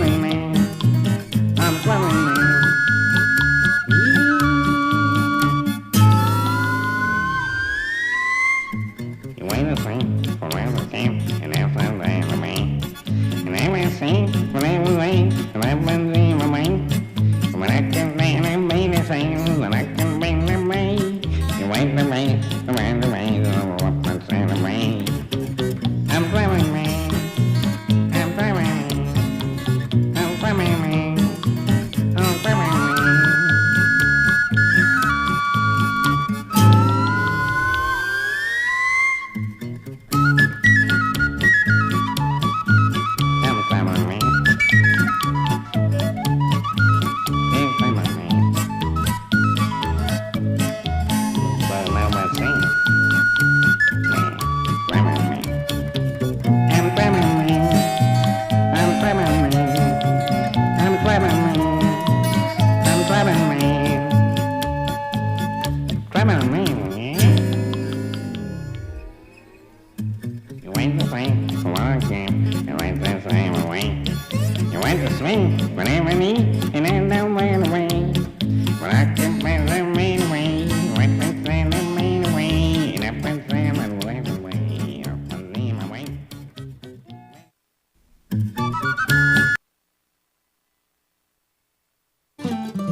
swimming man. I'm swimming man. You wait a second forever camp and outside the anime. And I will sing forever late and I've been seeing my man. When I can stand and be the same, and I can be the way. You wait the way, the way, the way, the up and say the way. I'm swimming man. I'm swimming man. I'm swimming man. I'm swimming man.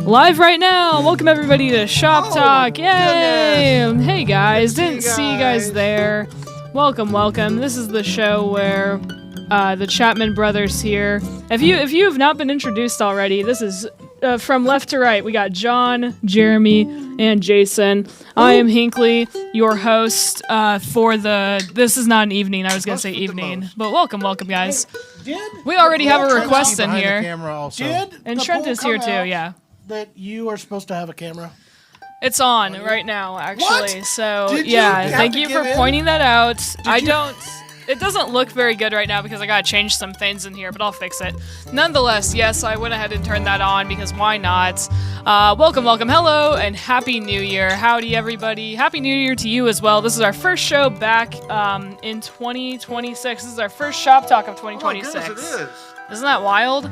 Live right now. Welcome everybody to Shop Talk. Yay! Goodness. Hey guys, didn't see you guys there. Welcome. This is the show where the Chapman brothers here. If you have not been introduced already, this is from left to right. We got John, Jeremy, and Jason. I am Hinkley, your host for the. This is not an evening. I was gonna say evening, but welcome guys. We already have a request in here. And Trent is here too. Yeah. That you are supposed to have a camera? It's on right now, actually. What? So Did thank you for pointing that out. It doesn't look very good right now because I gotta change some things in here, but I'll fix it. Nonetheless, yes, I went ahead and turned that on because why not? Welcome, hello, and Happy New Year. Howdy, everybody. Happy New Year to you as well. This is our first show back in 2026. This is our first Shop Talk of 2026. Oh my goodness, it is. Isn't that wild?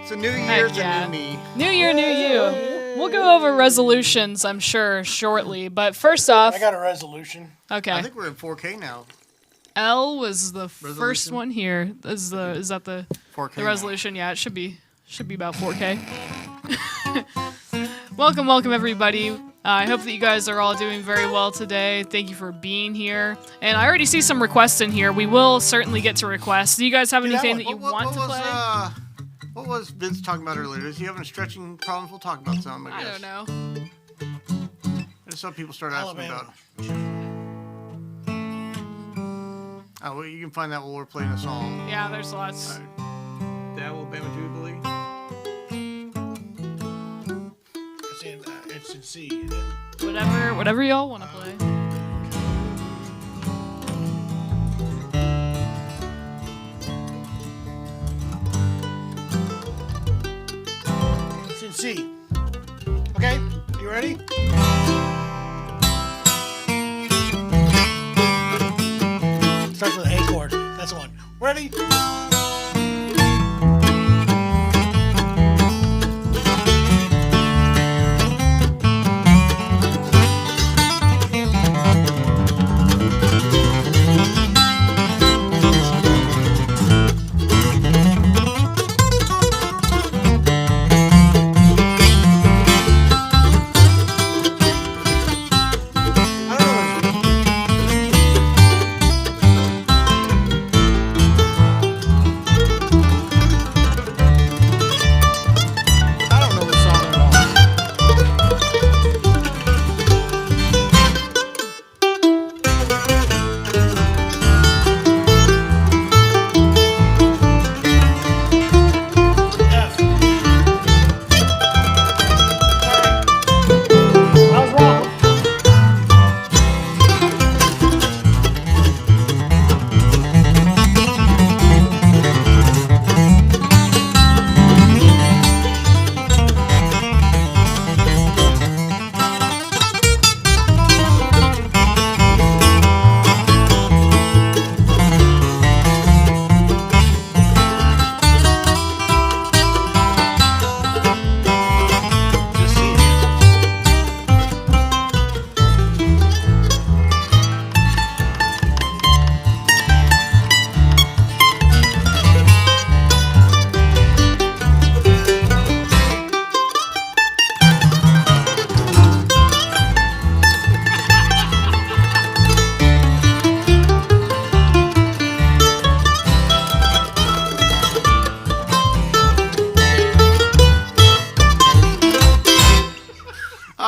It's a new year, it's a new me. New year, new you. We'll go over resolutions, I'm sure, shortly. But first off... I got a resolution. Okay. I think we're in 4K now. L was the first one here. Is that the 4K the resolution? Now. Yeah, it should be about 4K. Welcome, everybody. I hope that you guys are all doing very well today. Thank you for being here. And I already see some requests in here. We will certainly get to requests. Do you guys have anything that you want to play? What was Vince talking about earlier? Is he having stretching problems? We'll talk about some, I guess. I don't know. There's some people start asking about. Oh, well, you can find that while we're playing a song. Yeah, there's lots. All right. The Alabama Jubilee. It's in C. Isn't it? Whatever y'all want to play. It's in C. Okay, you ready? Starts with an A chord. That's the one. Ready?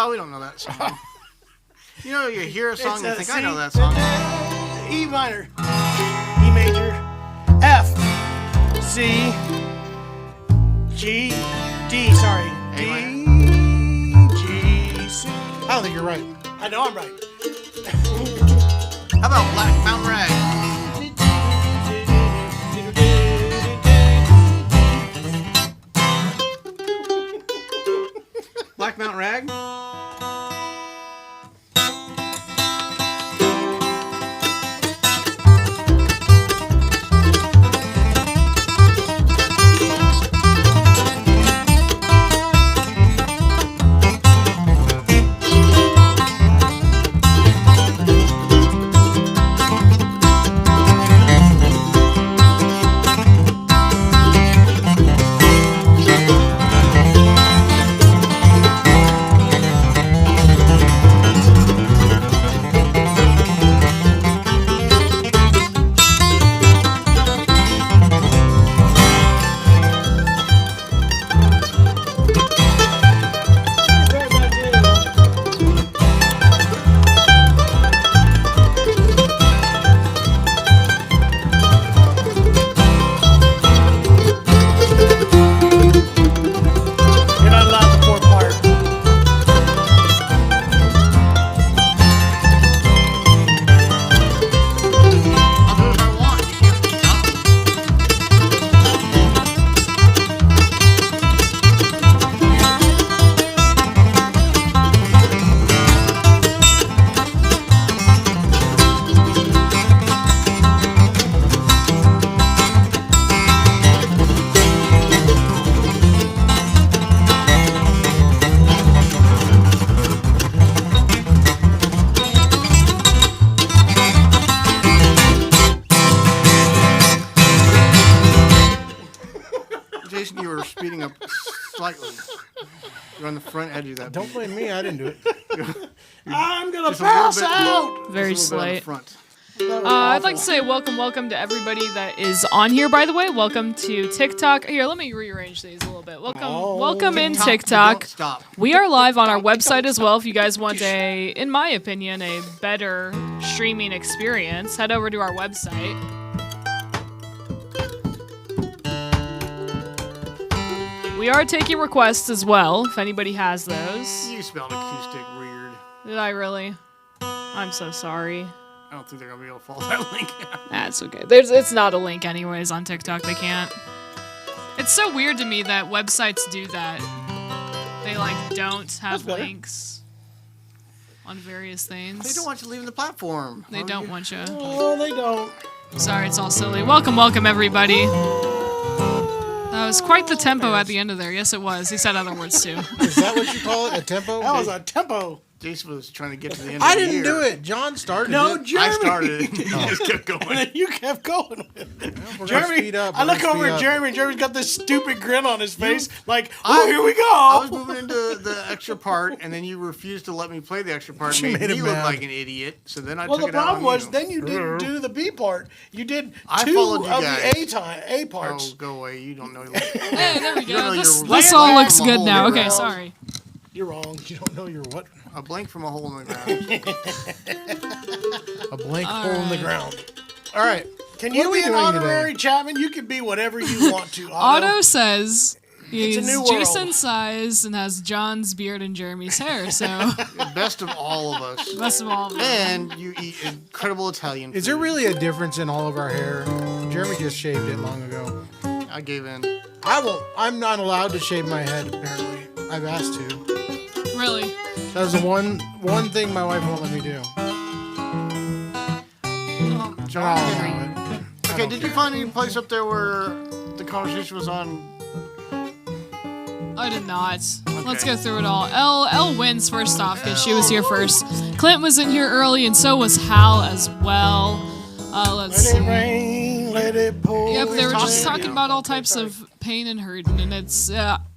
Oh, we don't know that song. You know, you hear a song and think, I know that C, song. E minor, E major, F, C, G, D, sorry. A D, G, C. I don't think you're right. I know I'm right. How about Black Mountain Rag? Black Mountain Rag? Jason, you were speeding up slightly. You're on the front edge of that. Don't blame me. I didn't do it. I'm gonna Just a little pass bit- out. Very Just a little bit on the slight. front. I'd like to say welcome to everybody that is on here, by the way. Welcome to TikTok. Here, let me rearrange these a little bit. Welcome in Don't TikTok. stop. We are live on our website as well. If you guys want in my opinion, a better streaming experience, head over to our website. We are taking requests as well, if anybody has those. You spelled acoustic weird. Did I really? I'm so sorry. I don't think they're gonna be able to follow that link. That's okay. It's not a link anyways on TikTok. They can't. It's so weird to me that websites do that. They don't have links on various things. They don't want you leaving the platform. They don't want you. Oh, they don't. Sorry, it's all silly. Welcome everybody. That was quite the tempo at the end of there. Yes, it was. He said other words too. Is that what you call it? A tempo? That was a tempo. Jason was trying to get to the end I of the didn't year. do it. John started No, it. Jeremy. I started it. You just kept And going. then you kept going with it. We're gonna Jeremy, speed up. I We're look gonna over speed at up. Jeremy, and Jeremy's got this stupid grin on his face, like, I- oh, here we I was go. moving into the extra part, and then you refused to let me play the extra part. She Made made me him look mad. like an idiot. So then I Well, took the it out problem on was you. then you didn't do the B part. You did I two followed of you the guys. A parts. Oh, go away. You don't know. Hey, there we You don't go. know This, your this land all from looks a good hole now. in the Okay, ground. sorry. You're wrong. You don't know your what? A blank from a hole in the ground. A blank All hole in the right. ground. All right. Can What you are we be an doing honorary today? Chapman? You can be whatever you want to. Otto. Otto says he's a new world. Jason's size and has John's beard and Jeremy's hair. So The best of all of us. best of all, And you eat incredible Italian food. Is there really a difference in all of our hair? Jeremy just shaved it long ago. I gave in. I won't. I'm not allowed to shave my head. Apparently, I've asked to. really. That's the one thing my wife won't let me do. So I'll allow it. Okay, did you find any place up there where the conversation was on? I did not. Let's go through it all. Elle wins first off because she was here first. Clint was in here early and so was Hal as well. Let's Let it see. rain, let it pour. Yep, they were just talking talking now. about all types of pain and hurting, and it's,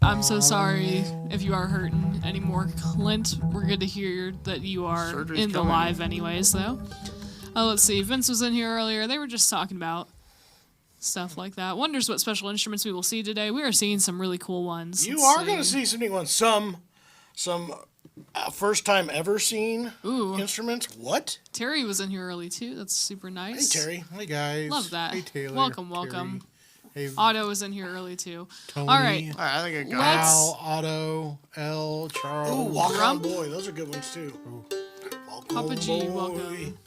I'm so sorry if you are hurting anymore, Clint. We're good to hear that you are Surgery's in the coming. live anyways, though. Let's see, Vince was in here earlier. They were just talking about stuff like that. Wonders what special instruments we will see today. We are seeing some really cool ones. You Let's are going to see some new ones. Some First time ever seen Ooh. instruments. What? Terry was in here early too. That's super Hey, nice. Terry. Hey guys. Love that. Hey Taylor. Welcome. Terry. Hey Otto was in here early too. Tony. All right. All right, I think I got Let's- Al, Otto, L, Charles. Ooh, Walk On Grump. Boy. Those are good ones, too. Walk Papa on, G, boy. welcome.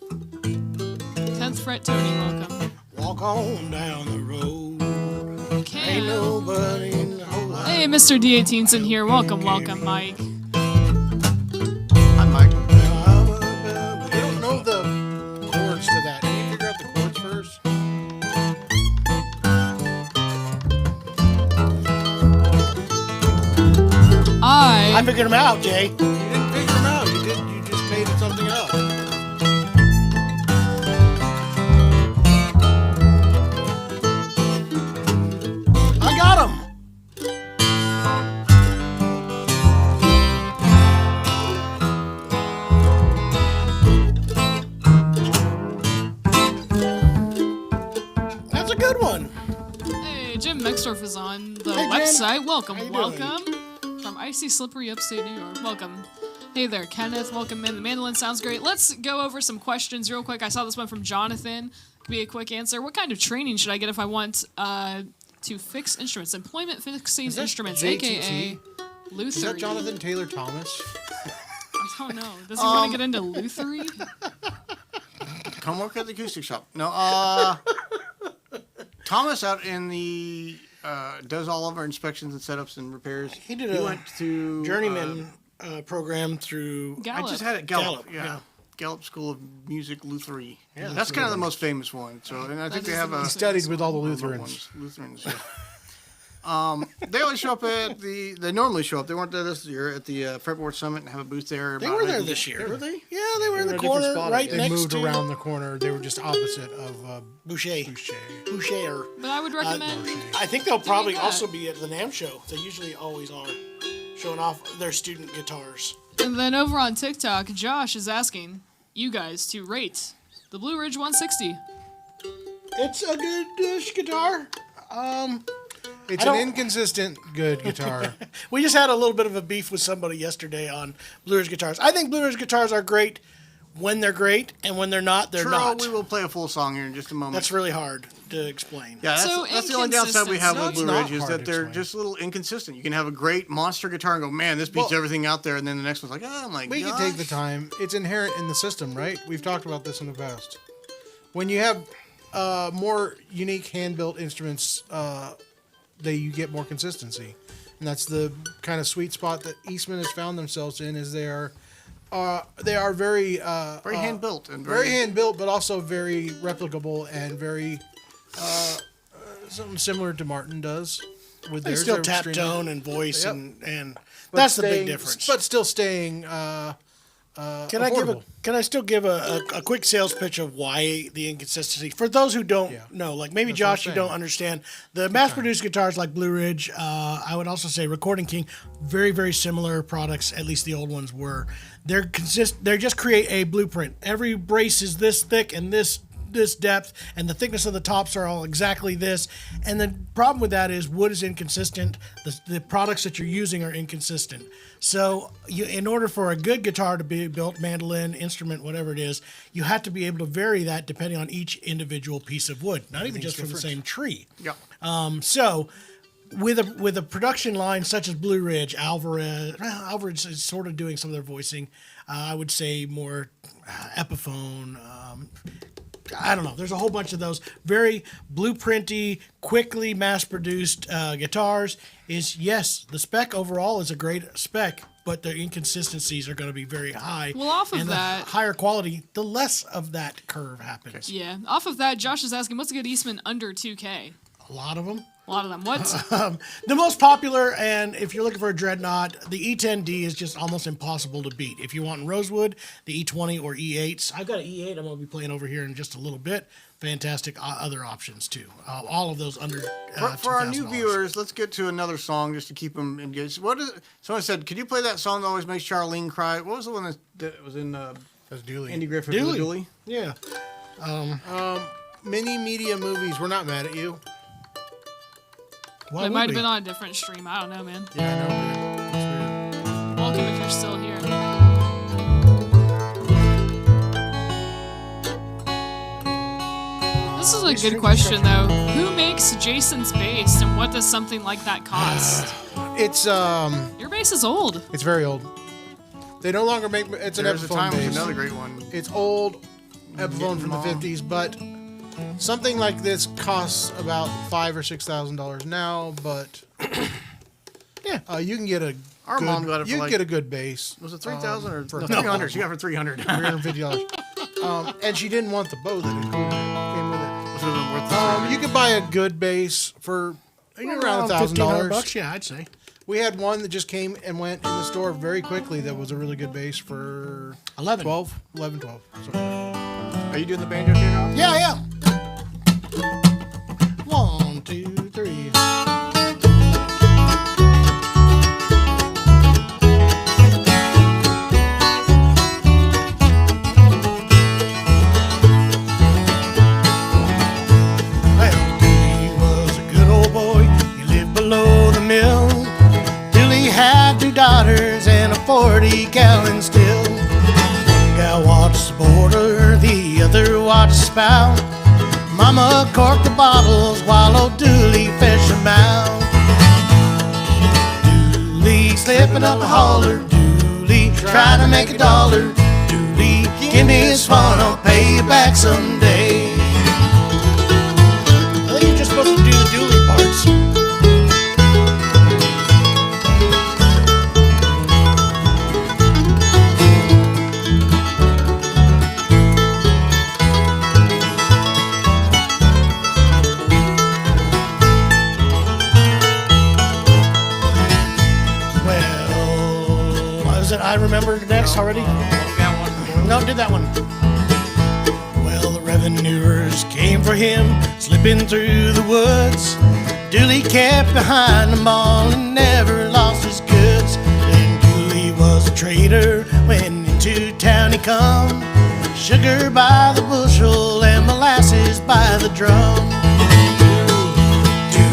10th fret Tony, welcome. Walk on down the road. Ain't Cam. nobody in the whole lot. Hey, Mr. D18's in here. Welcome, Mike. I'm Mike. I don't know the chords to that. Can you figure out the chords first? I figured them out, Jay. You didn't figure them out. You just made something up. I got them. That's a good one. Hey, Jim Mexdorf is on the Hey, Jim. website. Welcome, How you welcome. From icy, slippery upstate New York. Welcome. Hey there, Kenneth. Welcome in. The mandolin sounds great. Let's go over some questions real quick. I saw this one from Jonathan. Could be a quick answer. What kind of training should I get if I want to fix instruments? Employment fixing that instruments, JTT? aka Luthier. Is that Jonathan Taylor Thomas? I don't know. Does he want to get into Luthery? Come work at the acoustic shop. No, Thomas out in the does all of our inspections and setups and repairs. He did He a went to journeyman program through. Gallup. I just had it Gallup. Gallup, Yeah. yeah. Gallup School of Music Luthery. Yeah, That's kind of the most famous one. So, and I think That they is have the a most Studied with all the other Lutherans. ones. Lutherans. Yeah. They always show up at they normally show up. They weren't there this year at the Fretboard Summit and have a booth there. They about were there making- this year, were they? Yeah, they were in They the were in a different corner, spot, right They next moved to around the corner. They were just opposite of Boucher. Boucher. Boucher. But I would recommend. I think they'll probably that. also be at the NAMM show. They usually always are, showing off their student guitars. And then over on TikTok, Josh is asking you guys to rate the Blue Ridge 160. It's a good guitar. It's I an don't- inconsistent good guitar. We just had a little bit of a beef with somebody yesterday on Blue Ridge guitars. I think Blue Ridge guitars are great when they're great, and when they're not, they're True, not. we will play a full song here in just a moment. That's really hard to explain. Yeah, So that's the only downside we have inconsistency. with Blue No, it's Ridge not is hard that to they're explain. just a little inconsistent. You can have a great monster guitar and go, man, this beats Well, everything out there, and then the next one's like, oh my We gosh. can take the time. It's inherent in the system, right? We've talked about this in the past. When you have more unique hand-built instruments, you get more consistency, and that's the kind of sweet spot that Eastman has found themselves in. Is they are very Very hand built and very hand built, but also very replicable and very something similar to Martin does. With They theirs. still They're tap extremely- tone and voice, Yep. and but that's the big staying- difference. But still staying. Can I still give a quick sales pitch of why the inconsistency for those who don't know, like maybe That's what I'm Josh, you saying. don't understand the mass-produced guitars like Blue Ridge. I would also say Recording King, very similar products. At least the old ones were. They just create a blueprint. Every brace is this thick and this depth, and the thickness of the tops are all exactly this. And the problem with that is wood is inconsistent. The products that you're using are inconsistent. So in order for a good guitar to be built, mandolin, instrument, whatever it is, you have to be able to vary that depending on each individual piece of wood, not even just from the same tree. Yeah. So with a production line such as Blue Ridge, Alvarez is sort of doing some of their voicing. I would say more Epiphone. I don't know. There's a whole bunch of those very blueprinty, quickly mass-produced guitars. Yes, the spec overall is a great spec, but the inconsistencies are going to be very high. Well, off of and that- the higher quality, the less of that curve happens. Yeah. Off of that, Josh is asking, what's a good Eastman under 2K? A lot of them. A lot of them. What? The most popular, and if you're looking for a dreadnought, the E10D is just almost impossible to beat. If you want Rosewood, the E20 or E8s. I've got an E8 I'm going to be playing over here in just a little bit. Fantastic other options, too. All of those under For our new $2,000. viewers, let's get to another song just to keep them engaged. What is? Someone said, "Could you play that song that always makes Charlene cry?" What was the one that was in That's Dueling. Andy Griffith? Dueling. Dueling? Yeah. Mini media movies. We're not mad at you. Why It would might have we? been on a different stream. I don't know, man. Yeah, I know. Man. It's weird. welcome if you're still here. This is a good question, though. Who makes Jason's bass, and what does something like that cost? It's Your bass is old. it's very old. They no longer make it's an There's a Epiphone time was bass. another great one. It's old Epiphone from the them all. 50s, but something like this costs about $5,000 or $6,000 now. But yeah, you can get a Our good, mom got it for you can like- get a good bass. Was it 3,000 or for- no, 300? She got it for 300. $350. And she didn't want the bow that it came with it. Which would have been worth the You could buy a good bass for around $1,000. $1,500. Yeah, I'd say. We had one that just came and went in the store very quickly. That was a really good bass for 11. 12. So, Are you doing the banjo here now? Yeah. 1, 2, 3. Well, he was a good old boy. He lived below the mill. Billy had 2 daughters and a 40-gallon still. One gal watched the border, the other watched the spout. Mama corked the bottles while old Dooley fished them out. Dooley slipping up a holler, Dooley trying to make $1. Dooley, give me a swan, I'll pay you back someday. I think you're just supposed to do the Dooley parts. Well, was it I Remember next already? No, did that one. Well, the revenuers came for him, slipping through the woods. Dooley kept behind them all and never lost his goods. And Dooley was a trader when into town he come. Sugar by the bushel and molasses by the drum.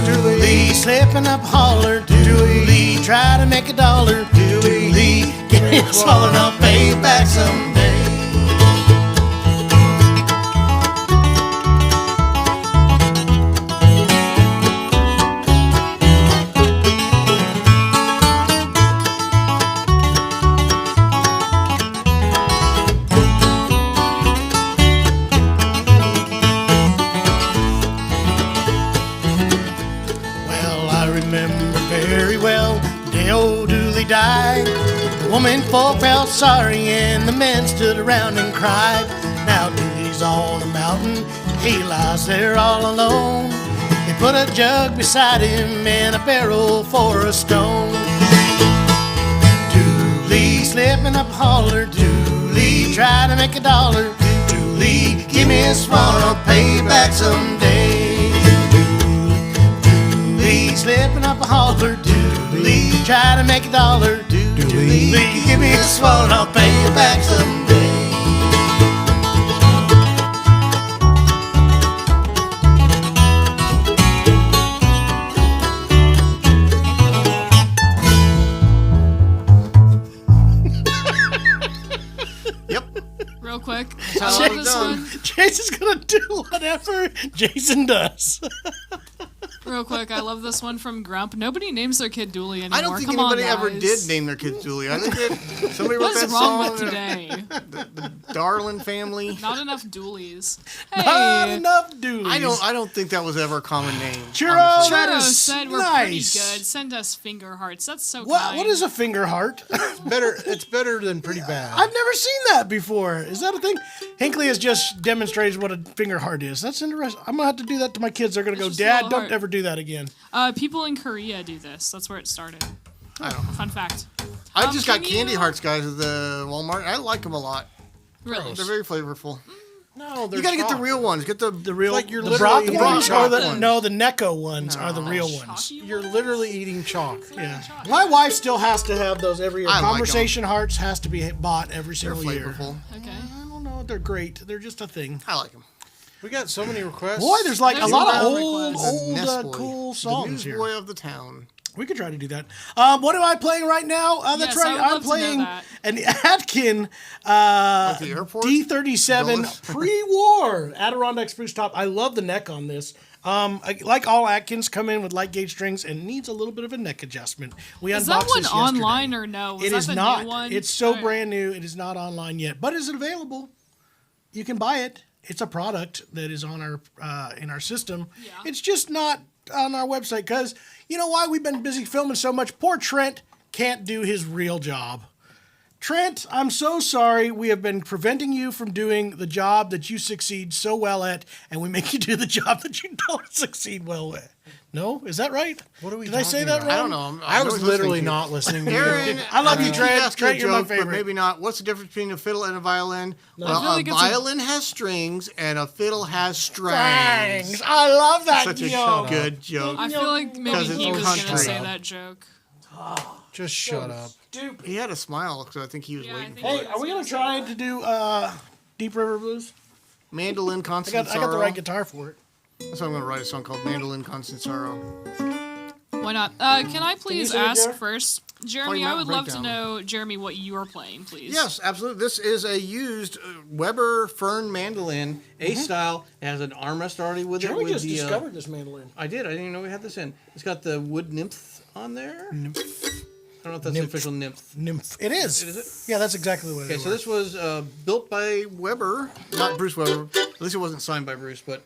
Dooley slipping up holler, Dooley try to make $1. Dooley, give me a swallow and I'll pay you back someday. Well, I remember very well the day old Dooley died. The woman folk felt sorry and the men stood around and cried. Now Dooley's on a mountain, he lies there all alone. They put a jug beside him and a barrel for a stone. Dooley slipping up holler, Dooley try to make $1. Dooley, give me a swan, I'll pay you back someday. Dooley slipping up a holler, Dooley try to make $1. Dooley, give me a swan, I'll pay you back someday. Real quick. how I it's love this done. one. Jason's gonna do whatever Jason does. Real quick. I love this one from Grump. Nobody names their kid Dooley anymore. I don't think Come anybody on, ever guys. did name their kids Dooley. I think somebody wrote What's that wrong song. with today? Darlin family. Not enough Doolies. Hey, Not enough Doolies. I don't think that was ever a common name. Churro, honestly. that Churro is said we're nice. pretty good. Send us finger hearts. That's so What? kind. What is a finger heart? it's better than pretty bad. I've never seen that before. Is that a thing? Hinckley has just demonstrated what a finger heart is. That's interesting. I'm gonna have to do that to my kids. They're gonna go, just a Dad, little don't heart." ever do that again. People in Korea do this. That's where it started. I don't know. Fun fact. I just got can candy you- hearts, guys, at the Walmart. I like them a lot. Really? They're very flavorful. No, they're You gotta get the chalk. real ones. Get the The like you're the literally Brock eating ones chocolate or the ones. no, the Necco ones are the real ones. Chalky You're ones? literally eating chalk. Yeah. My wife still has to have those every year. I like 'em. Conversation hearts has to be bought every They're single year. flavorful. Okay. I don't know. They're great. They're just a thing. I like them. We got so many requests. Boy, there's like There's a lot a of lot of old, requests. old Nestboy, cool the songs here. newsboy of the town. We could try to do that. What am I playing right now? That's Yes, I right. would I'm love to know playing that. an Atkin At the airport? D37 Dulles? pre-war Adirondack spruce top. I love the neck on this. Like all Atkins, come in with light gauge strings and needs a little bit of a neck adjustment. We Is unboxed that one this yesterday. online or no? Was It that is the not. New one? It's so All right. brand new. It is not online yet, but is it available? You can buy it. It's a product that is on our in our system. Yeah. It's just not on our website because you know why? We've been busy filming so much. Poor Trent can't do his real job. Trent, I'm so sorry. We have been preventing you from doing the job that you succeed so well at, and we make you do the job that you don't succeed well at. No? Is that right? What are we Did I say talking that about? wrong? I don't know. I was literally listening to you. not listening to you. Aaron, I love you, think Trent. asked you a Trent, you're my joke, favorite. But maybe not. What's the difference between a fiddle and a violin? I Well, feel a like it's a- violin has strings and a fiddle has strings. Thanks. I love that Such a joke. good joke. I feel like maybe 'Cause it's he was going to country. say that joke. Just shut up. Stupid. He had a smile because I think he was Yeah, I waiting think for Hey, it. are we gonna try to do Deep River Blues? Mandolin I Constant got the Sorrow. right guitar for it. That's why I'm going to write a song called Mandolin Constant Sorrow. Why not? Can I please sing it, ask Jer? first, Jeremy? Play I Mountain would love to Breakdown. know, Jeremy, what you are playing, please. Yes, absolutely. This is a used Weber Fern mandolin, A style. It has an armrest already with it. Jeremy with just the, discovered this mandolin. I did. I didn't even know we had this in. It's got the wood nymph on there. I don't know if that's Nymph. the official nymph. Nymph. It is. Is it? Yeah, that's exactly what it Okay, is. so this was built by Weber, not Bruce Weber. At least it wasn't signed by Bruce, but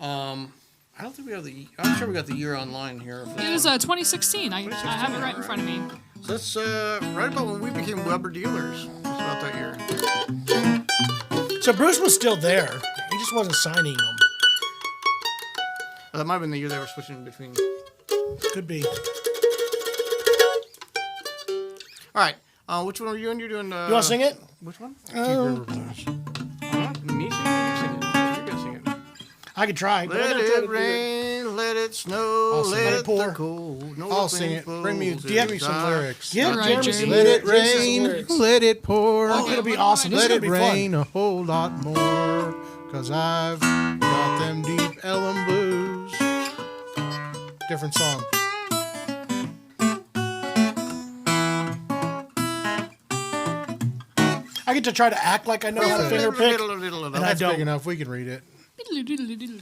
I don't think we have the. I'm sure we got the year online here. It is 2016. I have it right in front of me. So that's right about when we became Weber dealers. It's about that year. So Bruce was still there. He just wasn't signing them. That might have been the year they were switching between. Could be. All right, which one are you in? You're doing. You want to sing it? Which one? Deep River Blues. Me sing it? You sing it. You're gonna sing it. I could try. But I'm Let gonna try to it do rain, let it snow, I'll sing let it. it Pour. cold. No I'll sing it. Bring me, give me some lyrics. Yeah, All right, Jeremy, Jeremy. sing Let it Jeremy sing some rain, lyrics. let it pour. Oh, it'll be awesome. This is Let gonna it be rain a whole lot more, 'cause I've got them deep Ellen blues. Different song. I get to try to act like I know how to finger pick. And I That's don't. big enough. We can read it.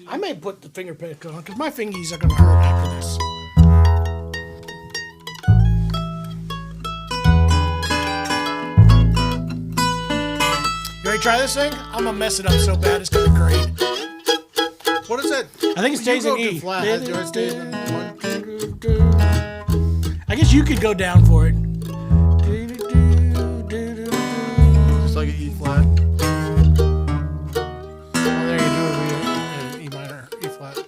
I may put the finger pick on because my fingies are going to hurt after this. You ready to try this thing? I'm going to mess it up so bad it's going to be great. What is it? I think it stays You in go to E. flat. It stays in 1, 2. I guess you could go down for it. Just like an E flat. Oh, there you do it. E minor, E flat. I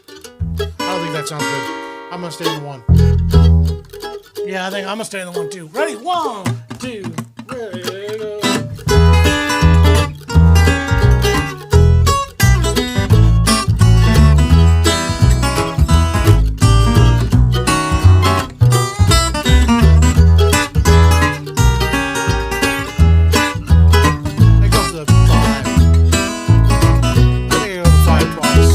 don't think that sounds good. I'm gonna stay in 1. Yeah, I think I'm going to stay in the 1 2. Ready? 1, 2, ready, go. That goes to 5. I think I go to 5 twice.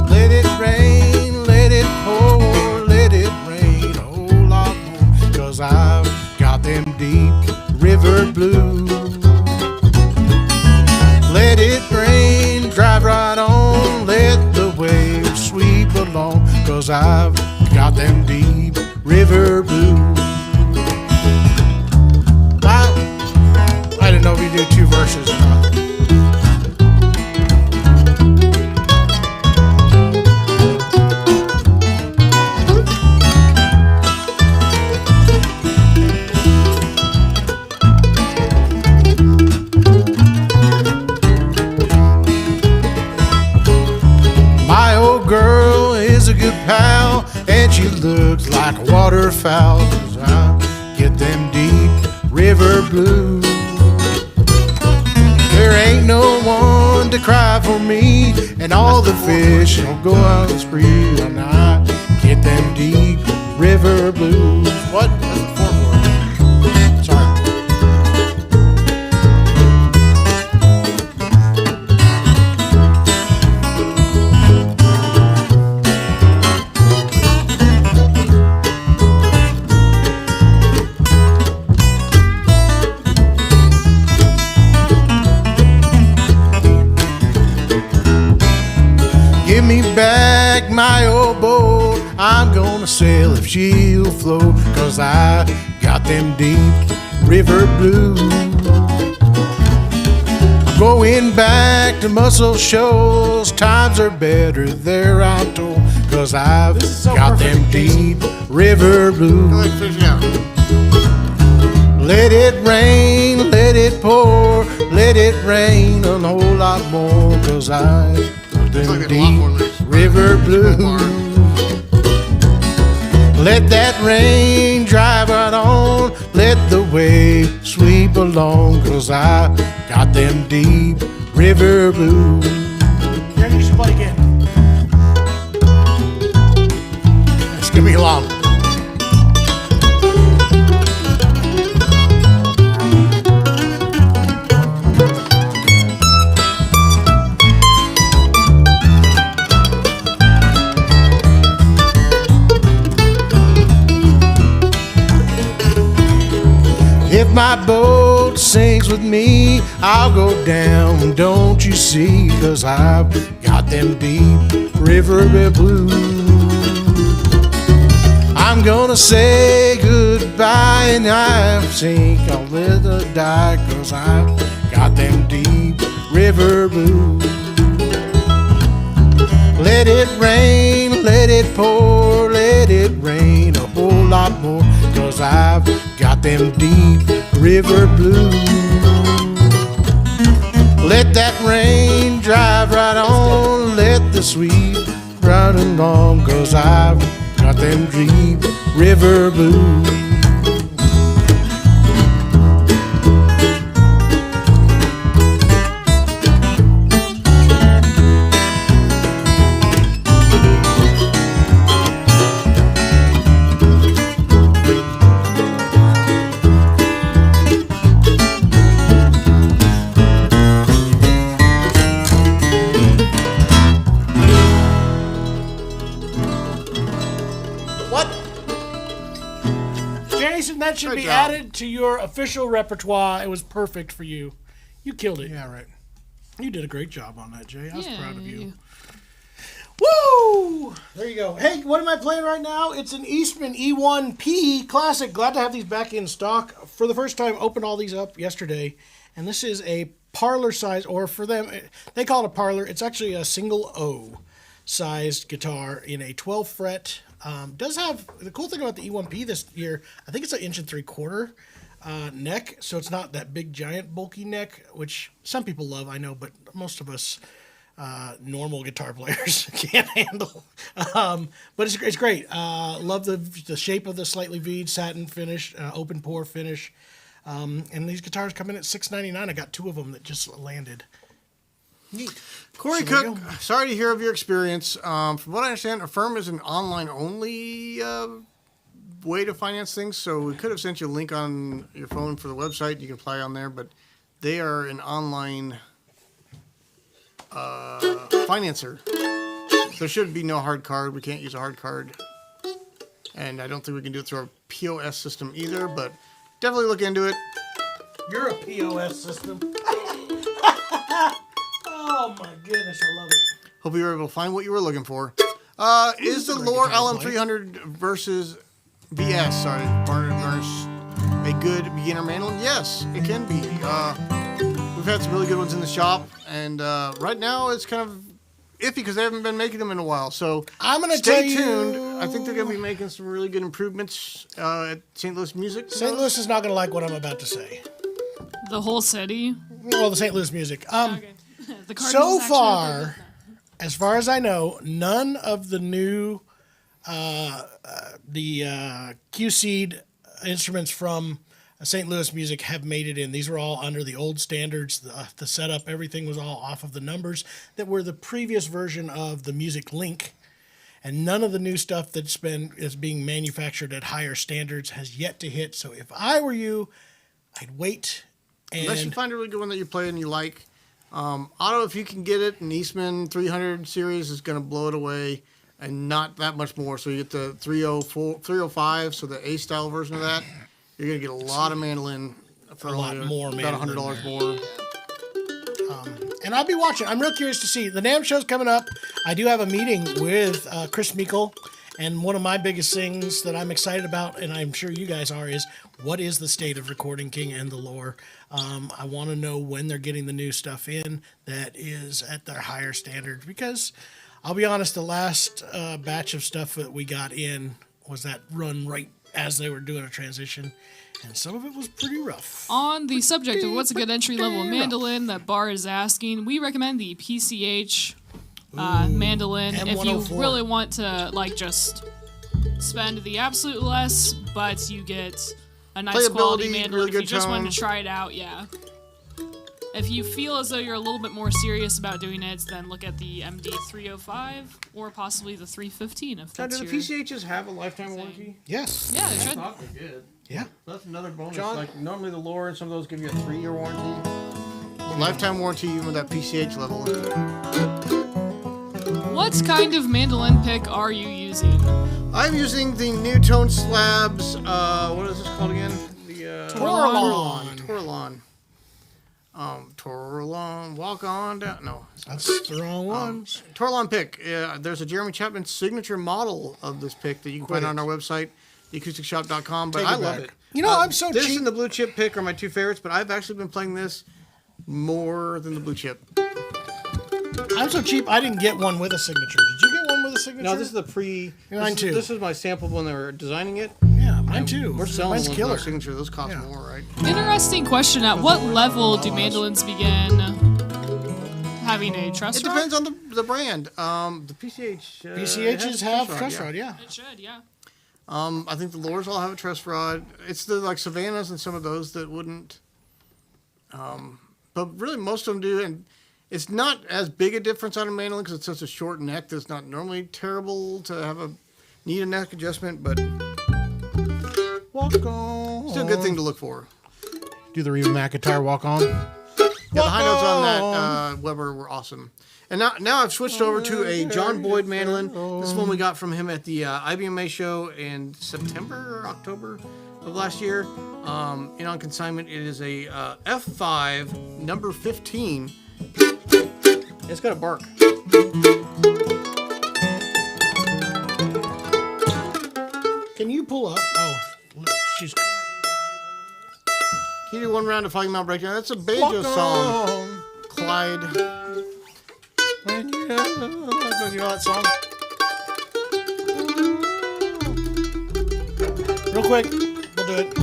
Let it rain, let it pour, let it rain a whole lot more, 'cause I've got them deep river blues. Let it rain, drive right on, let the waves sweep along, 'cause I've got them deep river blues. Wow. I didn't know if you do 2 verses or not. My old girl is a good pal, and she looks like a waterfowl, 'cause I get them deep river blues. There ain't no one to cry for me, and all the fish will go out and spree, and I get them deep river blues. What? That's the 4th word. Sorry. my old boat, I'm gonna sail if she'll float, 'cause I got them deep river blues. Going back to Muscle Shoals, times are better there, I'm told, 'cause I've got them deep river blues. Let it rain, let it pour, let it rain a whole lot more, 'cause I've got them deep river blues. Let that rain drive right on, let the wave sweep along, 'cause I got them deep river blues. Here, you should play again. It's gonna be long. If my boat sinks with me, I'll go down, don't you see? 'Cause I've got them deep river blues. I'm gonna say goodbye and I sink, I'll let her die, 'cause I've got them deep river blues. Let it rain, let it pour, let it rain a whole lot more, 'cause I've got them deep river blues. Let that rain drive right on, let the sweet right along, 'cause I've got them deep river blues. That should be added to your official repertoire. It was perfect for you. You killed it. Yeah, right. You did a great job on that, Jay. I was Yeah, proud of you. yeah. Woo! There you go. Hey, what am I playing right now? It's an Eastman E1P Classic. Glad to have these back in stock. For the first time, opened all these up yesterday. And this is a parlor size, or for them, they call it a parlor. It's actually a single O sized guitar in a 12 fret. Does have the cool thing about the E1P this year, I think it's an 1 3/4 neck, so it's not that big giant bulky neck, which some people love, I know, but most of us normal guitar players can't handle. But it's great. Love the shape of the slightly V'd satin finish, open pore finish, and these guitars come in at $6.99. I got 2 of them that just landed. Neat. Corey Cook, sorry to hear of your experience. From what I understand, Affirm is an online-only way to finance things, so we could have sent you a link on your phone for the website. You can apply on there, but they are an online financer. There should be no hard card. We can't use a hard card. And I don't think we can do it through our POS system either, but definitely look into it. You're a POS system. Oh my goodness, I love it. Hope you were able to find what you were looking for. Is the Lore LM300 versus VS, a good beginner mandolin? Yes, it can be. We've had some really good ones in the shop, and right now it's kind of iffy because they haven't been making them in a while. So I'm gonna stay tell tuned. you, I think they're going to be making some really good improvements at St. Louis Music. St. Louis is not going to like what I'm about to say. The whole city. Well, the St. Louis Music. Okay. The So Cardinals actually far, as far as I know, none of the new QC'd instruments from St. Louis Music have made it in. These were all under the old standards. The setup, everything was all off of the numbers that were the previous version of the Music Link. And none of the new stuff is being manufactured at higher standards has yet to hit. So if I were you, I'd wait. Unless you find a really good one that you play and you like. Otto, if you can get it, an Eastman 300 series is going to blow it away, and not that much more. So you get the 305, so the A-style version of that. You're going to get a lot of mandolin for a lot more about mandolin $100 more. And I'll be watching. I'm real curious to see. The NAMM show's coming up. I do have a meeting with Chris Meikle. And one of my biggest things that I'm excited about, and I'm sure you guys are, is what is the state of Recording King and the lore? I want to know when they're getting the new stuff in that is at their higher standards. Because I'll be honest, the last batch of stuff that we got in was that run right as they were doing a transition. And some of it was pretty rough. On the subject of what's a good entry-level mandolin that Bar is asking, we recommend the PCH mandolin if you really want to just spend the absolute less, but you get a nice quality mandolin. Really if you just tone. want to try it out, yeah. If you feel as though you're a little bit more serious about doing it, then look at the MD305 or possibly the 315 if Now, that's do the your PCHs have a lifetime warranty? Yes. Yeah, they I should. thought they did. Yeah. That's another bonus. John? Like normally the lore and some of those give you a 3-year warranty. Lifetime warranty even with that PCH level. What kind of mandolin pick are you using? I'm using the New Tone Slabs. What is this called again? The Torlon. Torlon. Walk on down. No, That's the wrong one. Torlon pick. There's a Jeremy Chapman signature model of this pick that you can find on our website, theacousticshop.com. But Take I it love back. it. You know, I'm so This cheap. and the blue chip pick are my two favorites, but I've actually been playing this more than the blue chip. I'm so cheap, I didn't get one with a signature. Did you get one with a signature? No, this is the pre. Mine too. This is my sample when they were designing it. Yeah, mine too. We're selling Mine's ones killer. with no signature. Those cost Yeah. more, right? Interesting question. At what level do mandolins begin having a truss It rod? depends on the brand. The PCH. PCHs have truss rod, yeah. It should, yeah. I think the lures all have a truss rod. It's the Savannahs and some of those that wouldn't. But really, most of them do, and it's not as big a difference on a mandolin because it's such a short neck that's not normally terrible to need a neck adjustment, but Walk on. still a good thing to look for. Do the Reba McEntire walk on. Yeah, the high notes on that Weber were awesome. And now I've switched over to a John Boyd mandolin. This one we got from him at the IBMA show in September or October of last year. And on consignment, it is a F5 number 15. It's got a bark. Can you pull up? Oh, look, she's. Can you do one round of Foggy Mountain Breakdown? That's a banjo song. Clyde. When you know that song? Real quick, we'll do it.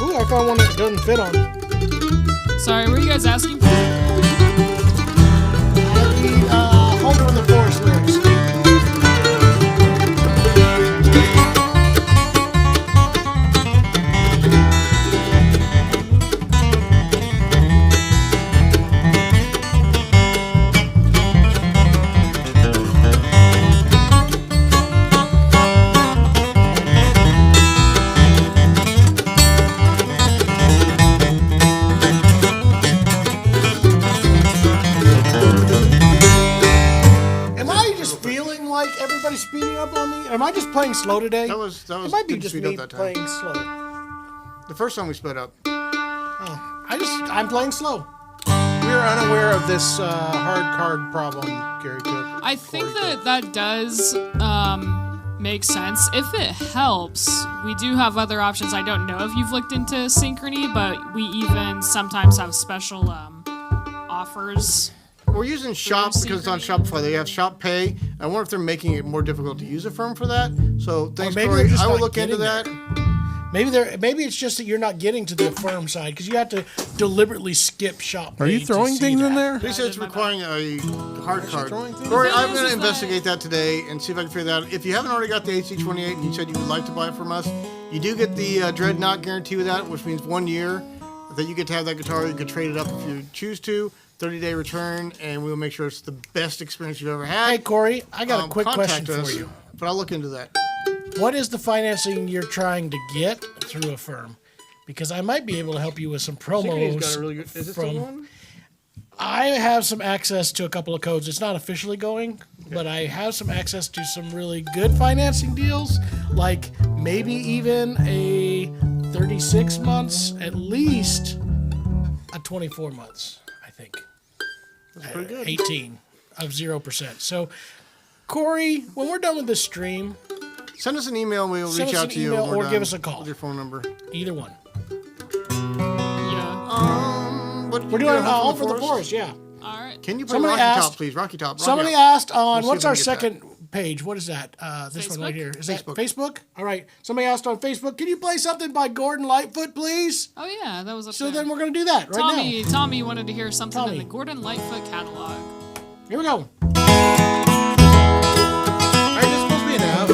Ooh, I found one that doesn't fit on. Sorry, were you guys asking for? Homer in the Forest lyrics. Everybody's speeding up on me? Or am I just playing slow today? That was It might be didn't just speed me up that time. playing slow. The first time we split up. I'm playing slow. We're unaware of this hard card problem, Gary Cook. I think that does make sense. If it helps, we do have other options. I don't know if you've looked into Synchrony, but we even sometimes have special offers. We're using Shop because it's on Shopify. They have Shop Pay. I wonder if they're making it more difficult to use a firm for that. So thanks, maybe Corey. they're just I will not look into getting that. Maybe it's just that you're not getting to the firm side because you have to deliberately skip shop. Are you pay to throwing see things in that. there? They said it's requiring a hard card. throwing things? Corey, The I'm thing going is to that- investigate that today and see if I can figure that out. If you haven't already got the HC28 and you said you would like to buy it from us, you do get the Dreadnought guarantee with that, which means 1 year that you get to have that guitar. You can trade it up if you choose to. 30-day return, and we will make sure it's the best experience you've ever had. Hey, Corey, I got a quick question Contact us, for you. But I'll look into that. What is the financing you're trying to get through a firm? Because I might be able to help you with some Synchrony's promos. got a really good. Is this the from- one? I have some access to a couple of codes. It's not officially going, but I have some access to some really good financing deals, like maybe even a 36 months, at least a 24 months, I think. That's pretty good. 18 of 0%. So, Corey, when we're done with this stream, Send us an email and we'll Send reach us out an to you. email when we're or done give us a call. with your phone number. either one. Yeah. What did We're you doing do? all for the forest, yeah. All right. Can you play Somebody Rocky asked- Top, please? Rocky Top. Somebody Rocky Top. asked on, Let's see what's if we our can get second page? What is that? This one right Facebook? here. Is that Facebook. Facebook? All right. Somebody asked on Facebook, can you play something by Gordon Lightfoot, please? Oh yeah, that was up So there. then we're going to do that right Tommy wanted to hear something Tommy. in the Gordon Lightfoot catalog. now. Here we go. All right, this is supposed to be an F.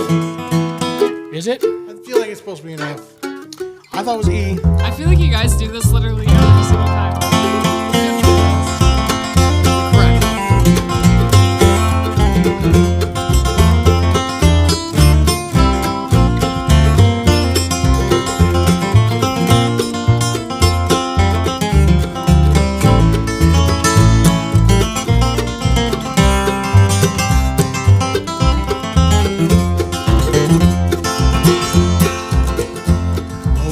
Is it? I feel like it's supposed to be an F. I thought it was E. I feel like you guys do this literally every single time. Correct.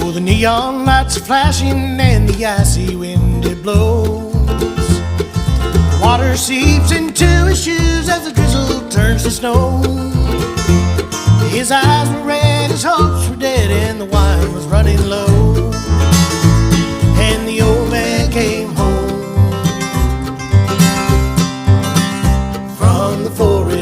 Oh, the neon lights are flashing and the icy wind it blows. Water seeps into his shoes as the drizzle turns to snow. His eyes were red, his hopes were dead, and the wine was running low. And the old man came home from the forest.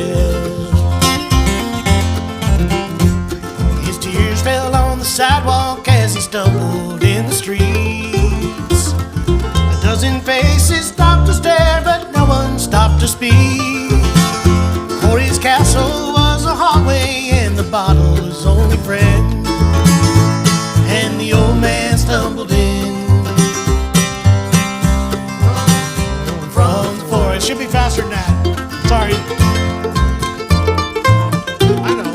His tears fell on the sidewalk as he stumbled in the streets. A dozen faces stopped to stare, but no one stopped to speak. For his castle was a hallway and the bottle his only friend. And the old man stumbled in from the forest. Should be faster than that. Sorry. I know.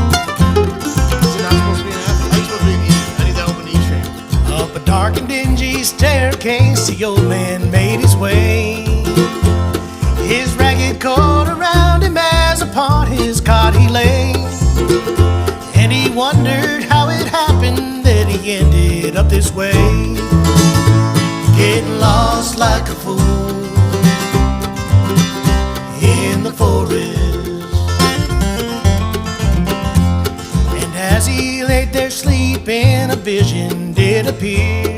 Is it not supposed to be an F? I think it's supposed to be an E. I need that open E string. Up a dark and dingy staircase, the old man made his way. His ragged coat around him as upon his cot he lay. And he wondered how it happened that he ended up this way, getting lost like a fool in the forest. And as he laid there sleeping, a vision did appear.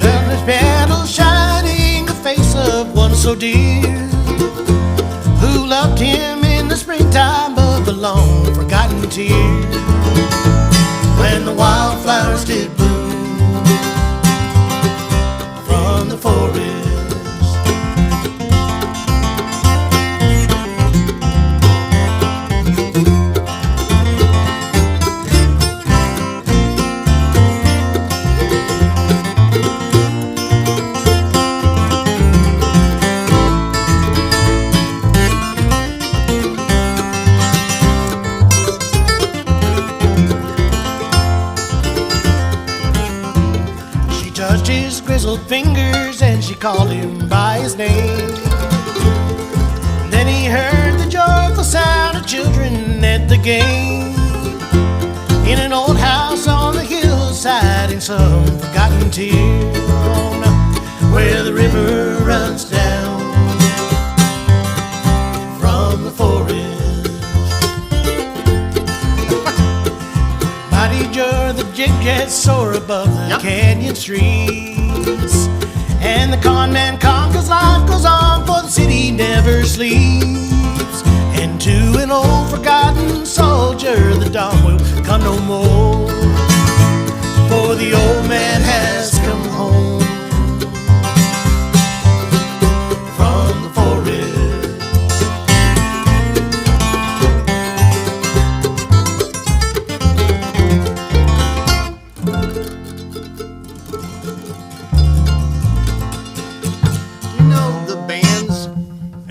Douglas panel shining the face of one so dear, who loved him in the springtime of the long forgotten tear, when the wildflowers did bloom from the forest. She touched his grizzled fingers and she called him by his name. Then he heard the joyful sound of children at the game, in an old house on the hillside in some forgotten town, where the river runs down from the forest. Mighty Joe, the jig jets soar above the canyon streets, and the con man conquers, life goes on, for the city never sleeps. And to an old forgotten soldier, the dawn will come no more, for the old man has come home from the forest. Do you know the band's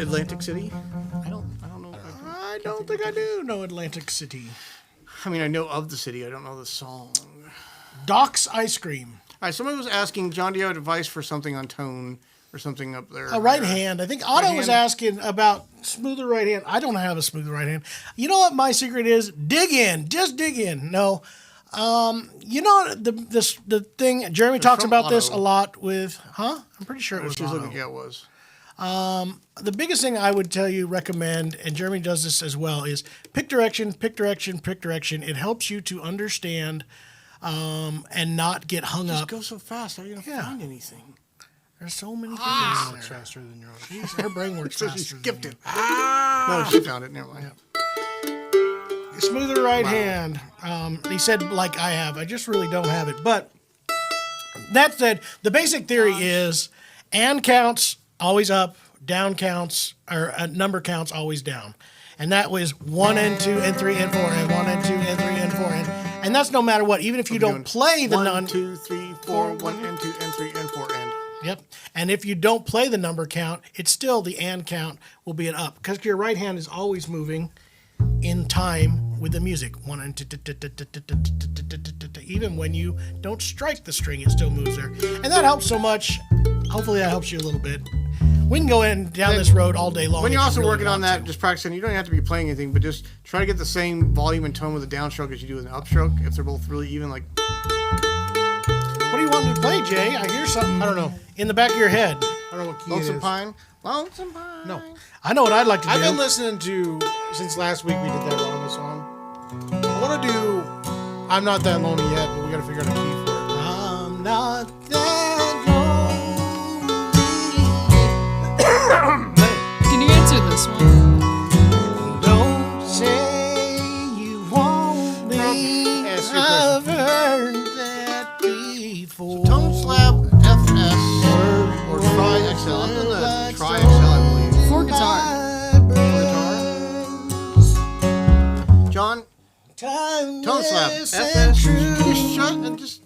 Atlantic City? I don't know. I don't think I do know Atlantic City. I mean, I know of the city. I don't know the song. Doc's Ice Cream. All right, somebody was asking, John, do you have advice for something on tone or something up there? A right hand. I think Otto was asking about smoother right hand. I don't have a smoother right hand. You know what my secret is? Dig in. Just dig in. No. You know the thing, Jeremy talks from about this Otto. a lot with, I'm pretty sure it was She was Otto. looking, yeah, it was. The biggest thing I would tell you, recommend, and Jeremy does this as well, is pick direction, pick direction, pick direction. It helps you to understand and not get hung Just up. go so fast. How are you going to find anything? There's so many things It's faster than yours. there. Her brain works So faster. she than skipped you. it. No, she found it. Never mind. Smoother right hand. He said, like I have. I just really don't have it. But that said, the basic theory is and counts always up, down counts, or number counts always down. And that was 1 and 2 and 3 and 4 and 1 and 2 and 3 and 4 and that's no matter what. Even if you don't play the 1, 2, 3, 4, 1 and 2 and 3 and 4 and. Yep. And if you don't play the number count, it's still the and count will be an up because your right hand is always moving in time with the music. 1 and 2, even when you don't strike the string, it still moves there. And that helps so much. Hopefully that helps you a little bit. We can go down this road all day long. When you're if also you really working on want that, to. just practicing, you don't have to be playing anything, but just try to get the same volume and tone with a downstroke as you do with an upstroke. If they're both really even, like. What do you want me to play, Jay? I hear something. I don't know. In the back of your head. I don't know what key it Lonesome is. Pine? Lonesome Pine. No. I know what I'd like to do. I've been listening to, since last week we did that Rhonda song. I want to do I'm Not That Lonely Yet, but we got to figure out a key for it. I'm not that lonely. Can you answer this one? Don't say you want me. Ask your I've question. heard that before. Tone slab FS or Tri XL. I'm going to Tri XL, I believe. For guitar. John, Tone tone slab FS. Just shut and just.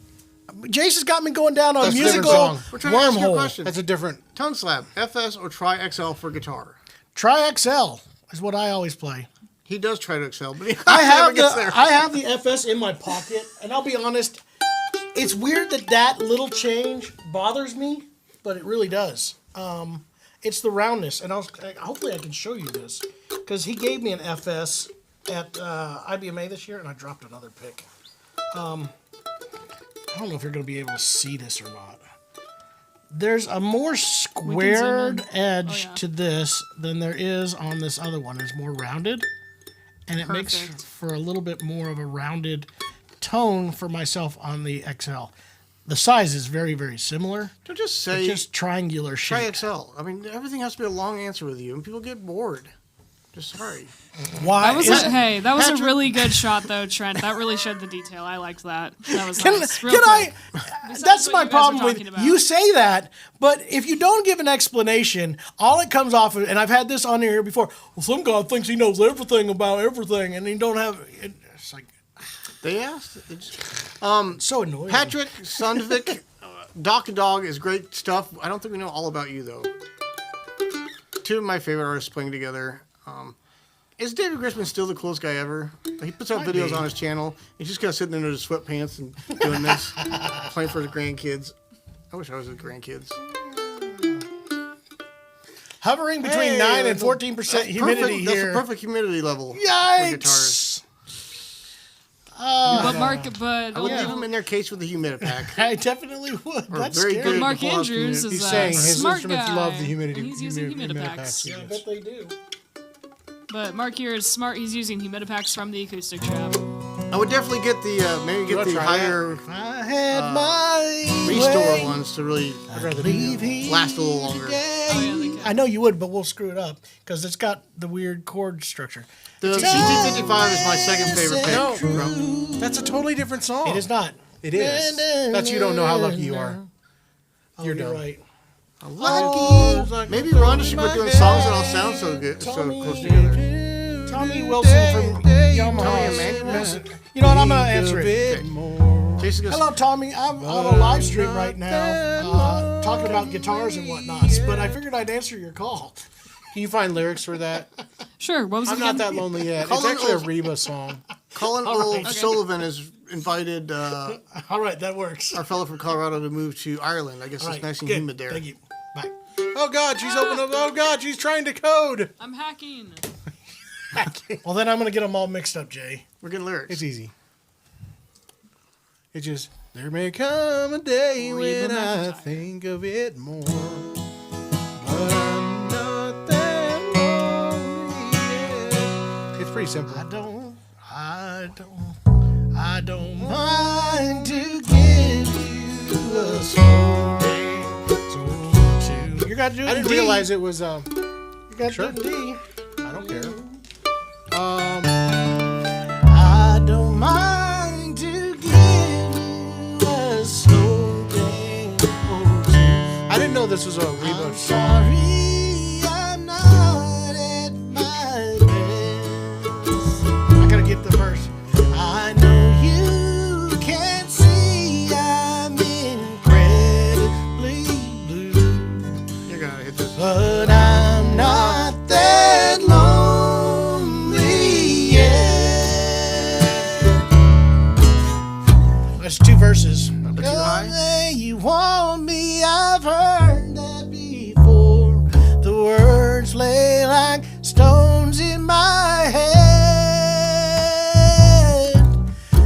Jason's got me going down on That's a different musical song. We're trying to ask you a wormhole. question. That's a different. Tone slab FS or Tri XL for guitar. Try XL is what I always play. He does try to excel, but he I have never gets there. I have the FS in my pocket, and I'll be honest, it's weird that little change bothers me, but it really does. It's the roundness, and hopefully I can show you this because he gave me an FS at IBMA this year, and I dropped another pick. I don't know if you're going to be able to see this or not. There's a more squared edge to this than there is on this other one. It's more rounded, and it makes Perfect. for a little bit more of a rounded tone for myself on the XL. The size is very, very similar. Don't just It's say just triangular Tri shape. XL. I mean, everything has to be a long answer with you, and people get bored. Just sorry. Why? That was is- a Patrick- really good shot, though, Trent. That really showed the detail. I liked that. That was Can, nice. can Real I? quick. That's what my you guys were problem with talking about. you say that, but if you don't give an explanation, all it comes off of, and I've had this on here before. Well, some guy thinks he knows everything about everything, and he don't have. It's like They asked. so annoying. Patrick Sundvik, Doc and Dog is great stuff. I don't think we know all about you, though. Two of my favorite artists playing together. Is David Grisman still the coolest guy ever? He puts out videos on his channel. He's just kind of sitting there in his sweatpants and doing this, playing for his grandkids. I wish I was his grandkids. Hovering between 9 and 14% humidity That's here. the perfect humidity level. For guitars. Yikes! But Mark, I would leave them in their case with a humidipack. I definitely would. That's very scary. good. Mark Pull out Andrews community. is He's a saying his smart instruments guy, love the humidity. and he's using humidipacks. humidipacks. Yeah, I bet they do. But Mark here is smart. He's using humidipacks from the Acoustic shop. I would definitely get the maybe get wanna the try higher I had my restore way. ones to really I'd rather do Leave that. here last a little longer. today. Oh, yeah, they could. I know you would, but we'll screw it up because it's got the weird chord structure. The CT55 is my second favorite pick. No. from- That's a totally different song. It is not. It is. That's you don't know how lucky you are. Oh, You're you're dumb. right. Lucky. Maybe Rhonda should quit doing songs that all sound so good, so close together. Tommy Wilson from Yamaha. Tommy Wilson. You know what? I'm going to answer it. Jason goes, Hello, Tommy. I'm on a live stream right now talking about guitars and whatnots, but I figured I'd answer your call. Can you find lyrics for that? Sure. What was I'm it not again? that lonely yet. Call It's it actually a over. Reba song. Colin O'Sullivan has invited All right, that works. our fellow from Colorado to move to Ireland. I guess All it's right, nice and good. humid there. Thank you. Bye. Oh God, she's opened up. Oh God, she's trying to code. I'm hacking. Well, then I'm going to get them all mixed up, Jay. We're getting lyrics. It's easy. It just there may come a day when I think of it more, but I'm not that lonely yet. It's pretty simple. I don't mind to give you a slow dance or two. You got to do it I didn't in D. realize it was. You got Sure. to do it in D. I don't care. I don't mind to give you a slow dance or two. I didn't know this was a I'm Reba song. sorry I'm not at my best. I gotta get the verse. I know you can't see I'm incredibly blue, You're gonna hit this. but I'm not that lonely yet. That's 2 verses. But too high. Hey, you want me, I've heard that before. The words lay like stones in my head.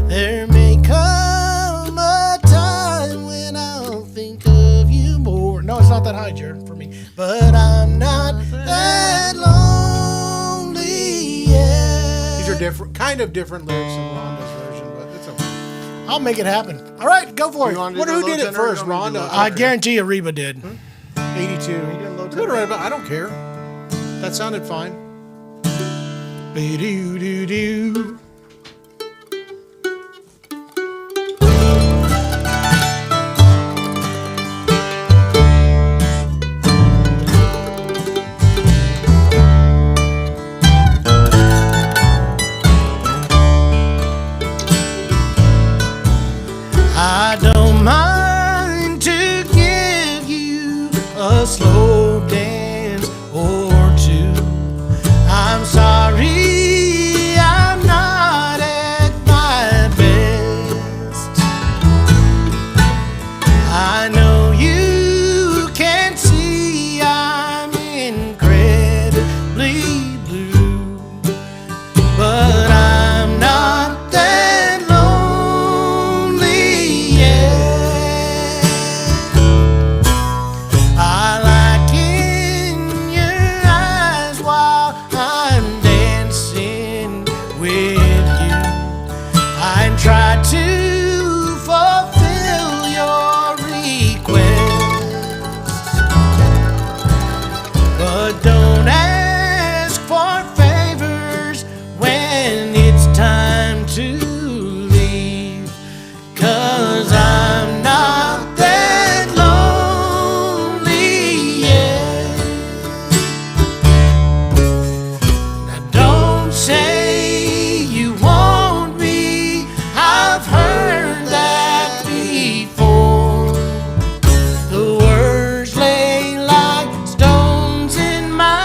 There may come a time when I'll think of you more. No, it's not that high, Jared, for me. But I'm not that lonely yet. These are different, kind of different lyrics than Rhonda's version, but it's okay. I'll make it happen. All right, go for it. You want to What, do who the did low it tenor or first, you want me to do Rhonda? the low I tenor? guarantee you Reba did. 82. low Good, I don't care. That sounded fine. Be-do-do-do. I don't mind to give you a slow dance or two. I'm sorry I'm not at my best. I know you can see I'm incredibly blue, but I'm not that lonely yet. I like in your eyes while I'm dancing with you. I try to fulfill your requests, but don't ask for favors when it's time to leave, 'cause I'm not that lonely yet. Now don't say you want me, I've heard that before. The words lay like stones in my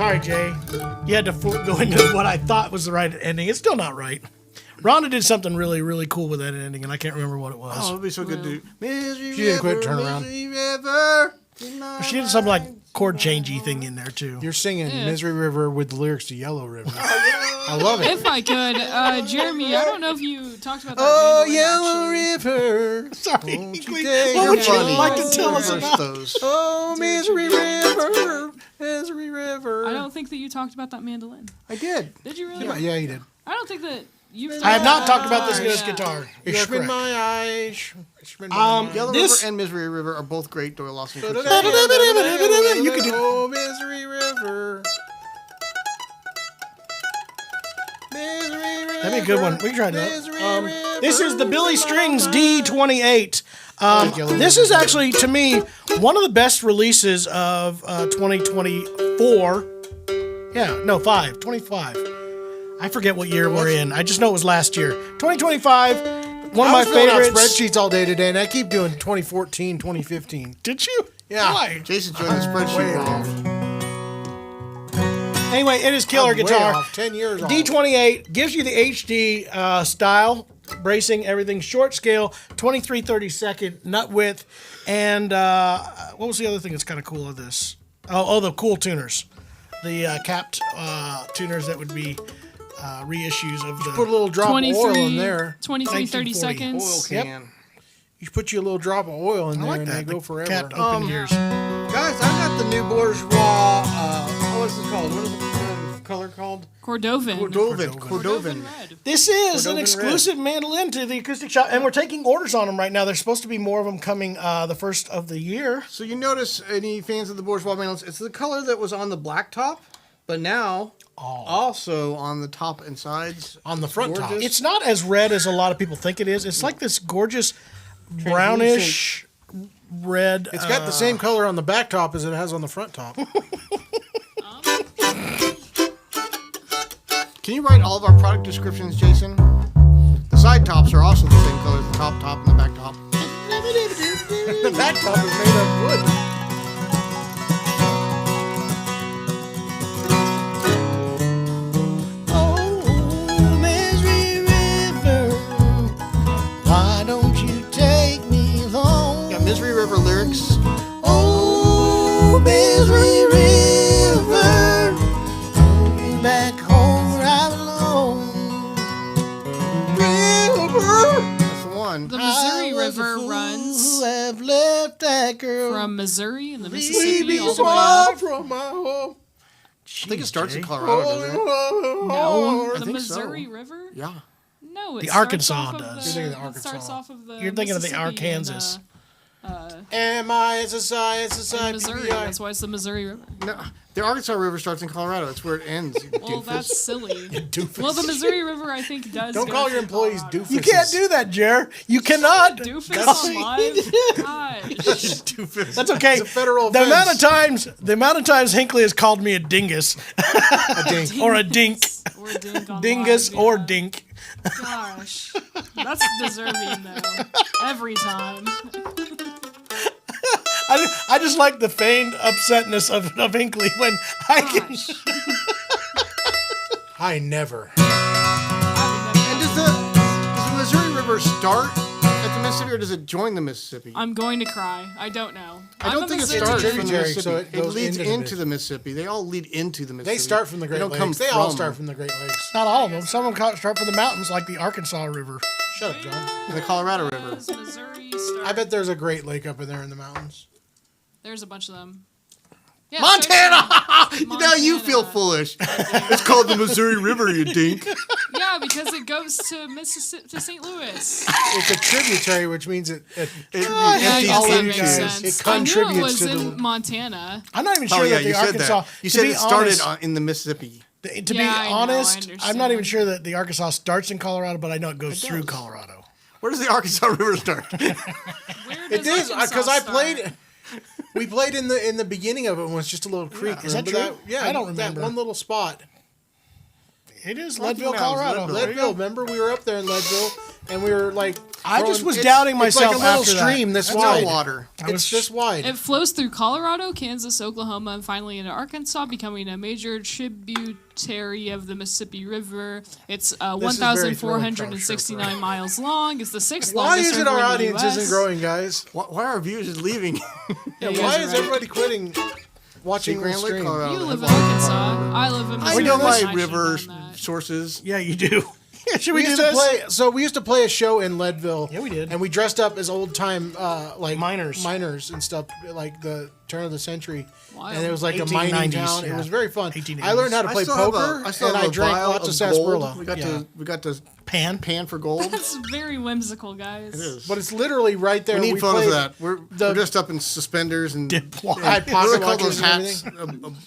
Sorry, Jay. You had to go into what I thought was the right ending. It's still not right. Rhonda did something really, really cool with that ending, and I can't remember what it was. Oh, it'd be so good to Misery She didn't quit turn around. Misery River. She did some like chord changey thing in there too. You're singing Misery River with the lyrics to Yellow River. I love it. If I could, Jeremy, I don't know if you talked about that. Oh, Mandolin, Yellow actually. River. Sorry, Won't you Hinkley. take What your would you funny. like to tell us Reverse about? those. Oh, Misery River. Misery River. I don't think that you talked about that mandolin. I did. Did you really? Yeah, you did. I don't think that you've. I have not talked about this Yeah. guitar. You are It's been correct. my eyes. It's been my Yellow This- River and Misery River are both great Doyle Lawson. You can do- Oh, Misery River. Misery River. That'd be a good one. We can try that. Misery This is the Billy Strings D28. Yellow This River. is actually, to me, one of the best releases of 2024. Yeah, no, 25. I forget what year we're in. I just know it was last year. 2025, one of my I was filling out favorites. spreadsheets all day today, and I keep doing 2014, 2015. Did you? Yeah. Why? Jason's joined the spreadsheet Way wrong. off. Anyway, it is killer I'm way guitar. off, 10 years off. D28 gives you the HD style, bracing, everything. Short scale, 23/32 nut width. And what was the other thing that's kind of cool of this? Oh, the cool tuners. The capped tuners that would be reissues of the... Put a little drop of oil in there. 23, 30 1940. Oil seconds. can. You put you a little drop of oil in I there, like and that. they go forever. Capped open gears. Guys, I got the new bourgeois. What's this called? What is the color called? Cordovan. Cordovan. Red. This is an Cordovan exclusive mandolin to the Acoustic Shop, and we're taking orders on them right now. There's supposed to be more of them coming the first of the year. So you notice, any fans of the bourgeois mandolins, it's the color that was on the black top, but now also on the top and sides. On the front top. Gorgeous. It's not as red as a lot of people think it is. It's like this gorgeous brownish red. It's got the same color on the back top as it has on the front top. Can you write all of our product descriptions, Jason? The side tops are also the same color as the top, and the back top. The back top is made of wood. Oh, Misery River, why don't you take me home? Got Misery River lyrics. Oh, Misery River, hold me back home where I belong. River, That's the one. The Missouri I was a River fool runs who have left that girl. from Missouri and the Leave Mississippi me all the way far up. from my home. I think it starts in Colorado, doesn't it? No, I the think so. Missouri River? Yeah. No, it The starts Arkansas off of does. The, You're thinking of it starts Arkansas. off of the You're thinking of the Mississippi Arkansas. And Missouri. M-I-S-S-I-S-S-I-P-P-I. That's why it's the Missouri River. No, the Arkansas River starts in Colorado. That's where it ends. You Well, doofus. that's silly. Doofus. Well, the Missouri River, I think, does. Don't go call through your employees Colorado. doofus. You can't do that, Jer. You cannot. Doofus on live? Gosh. doofus. That's okay. It's a federal the amount of offense. times Hinkley has called me a dingus A dink. or a dink, Or dink on dingus live, or yeah. dink. Gosh. That's deserving, though. Every time. I just like the feigned upsetness of Hinkley when I can. Gosh. I never. And does the Missouri River start at the Mississippi, or does it join the Mississippi? I'm going to cry. I don't know. I don't think it Mississippi- starts from the tributary, Mississippi. so it goes leads into the into the Mississippi. They all lead into the Mississippi. They start from the Great don't come Lakes. They all from start from the Great Lakes. Not all of them. Some of them start from the mountains, like the Arkansas River. Shut up, John. the Colorado River. Does Missouri start? I bet there's a Great Lake up in there in the mountains. There's a bunch of them. Yeah, Montana! Montana. Now you feel foolish. It's called the Missouri River, you dink. Yeah, because it goes to Mississippi, to St. Louis. It's a tributary, which means it Yeah, I empties guess that into- makes sense. it I knew it contributes was to in the- Montana. I'm not even Oh sure yeah, that the you said Arkansas. that. You to said be it started honest, in the Mississippi. to Yeah, I be know, I honest, I'm not understand. even sure that the Arkansas starts in Colorado, but I know it goes through Colorado. Where does the Arkansas River start? Where It does is Arkansas because I start? played. We played in the beginning of it when it's just a little creek. Is that Remember true? Yeah, I don't that remember. one little spot. It is Rocky Leadville, Mountains, Colorado. Leadville. There you Leadville. go. Remember, we were up there in Leadville, and we were like I just was It's- doubting myself It's like a little after stream this That's wide. no water. It's this wide. It flows through Colorado, Kansas, Oklahoma, and finally into Arkansas, becoming a major tributary of the Mississippi River. It's This is very thrilling, 1,469 miles long. It's the sixth Why longest is it river our in the audience US. isn't growing, guys? Why are viewers just leaving? Yeah, you why guys is are right. everybody quitting watching the Grand Lake, stream? Colorado. You live in Arkansas. I live in We Missouri. know I my should've river done that. sources. Yeah, you do. Should we We do used to this? play. So we used to play a show in Leadville. Yeah, we did. And we dressed up as old time like Miners. and stuff, like the turn of the century. Wild. And it was like a mining 1890s, town. It yeah. was very fun. 1880s. I learned how to play poker, and I drank vial lots of of sarsaparilla. gold. We got to Pan. pan for gold. It's very whimsical, guys. It is. But it's literally right there. We need photos played of that. We're dressed up in suspenders and Dipwad. I had what do pocket they call those watches hats? and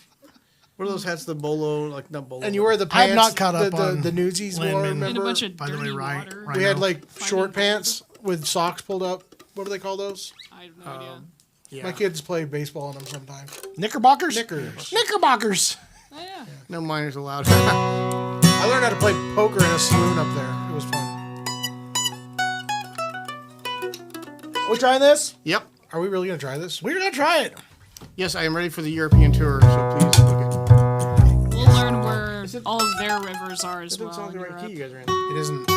What are those hats? The bolo, like not bolo. And you wear the I have pants. not caught up the, on the newsies wore. Landman. And a Remember? bunch of By the dirty way, right- water. right We had now. like Finding short gold. pants with socks pulled up. What do they call those? I have no idea. Yeah. My kids play baseball in them sometimes. Knickerbockers? Knickers. Knickerbockers. Oh, yeah. No minors allowed. I learned how to play poker in a saloon up there. It was fun. We trying this? Yep. Are we really gonna try this? We're gonna try it. Yes, I am ready for the European tour. So please look at. We'll learn where all of their rivers are as well. It's not in the right Europe. key you guys are in. It isn't.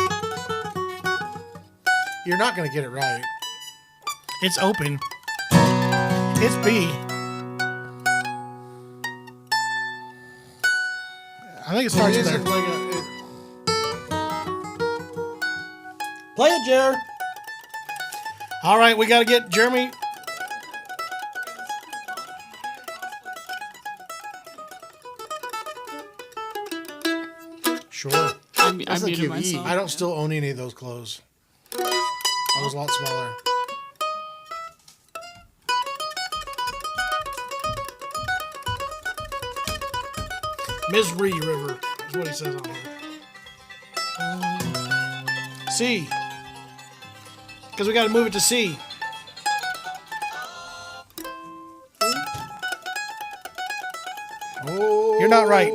You're not gonna get it right. It's open. It's B. I think it starts It there. isn't like a. Play it, Jer. All right, we got to get Jeremy. Sure. I That's like muted QE. myself. I don't still own any of those clothes. I was a lot smaller. Misery River is what he says on here. C. Because we got to move it to C. Oh. You're not right.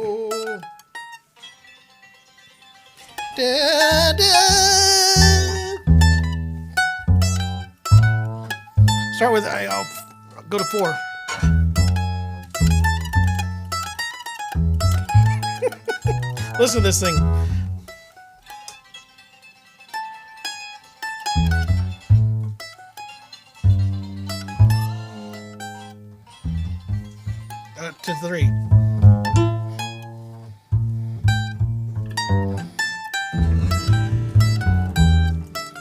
Start with, I'll go to 4. Listen to this thing. To 3.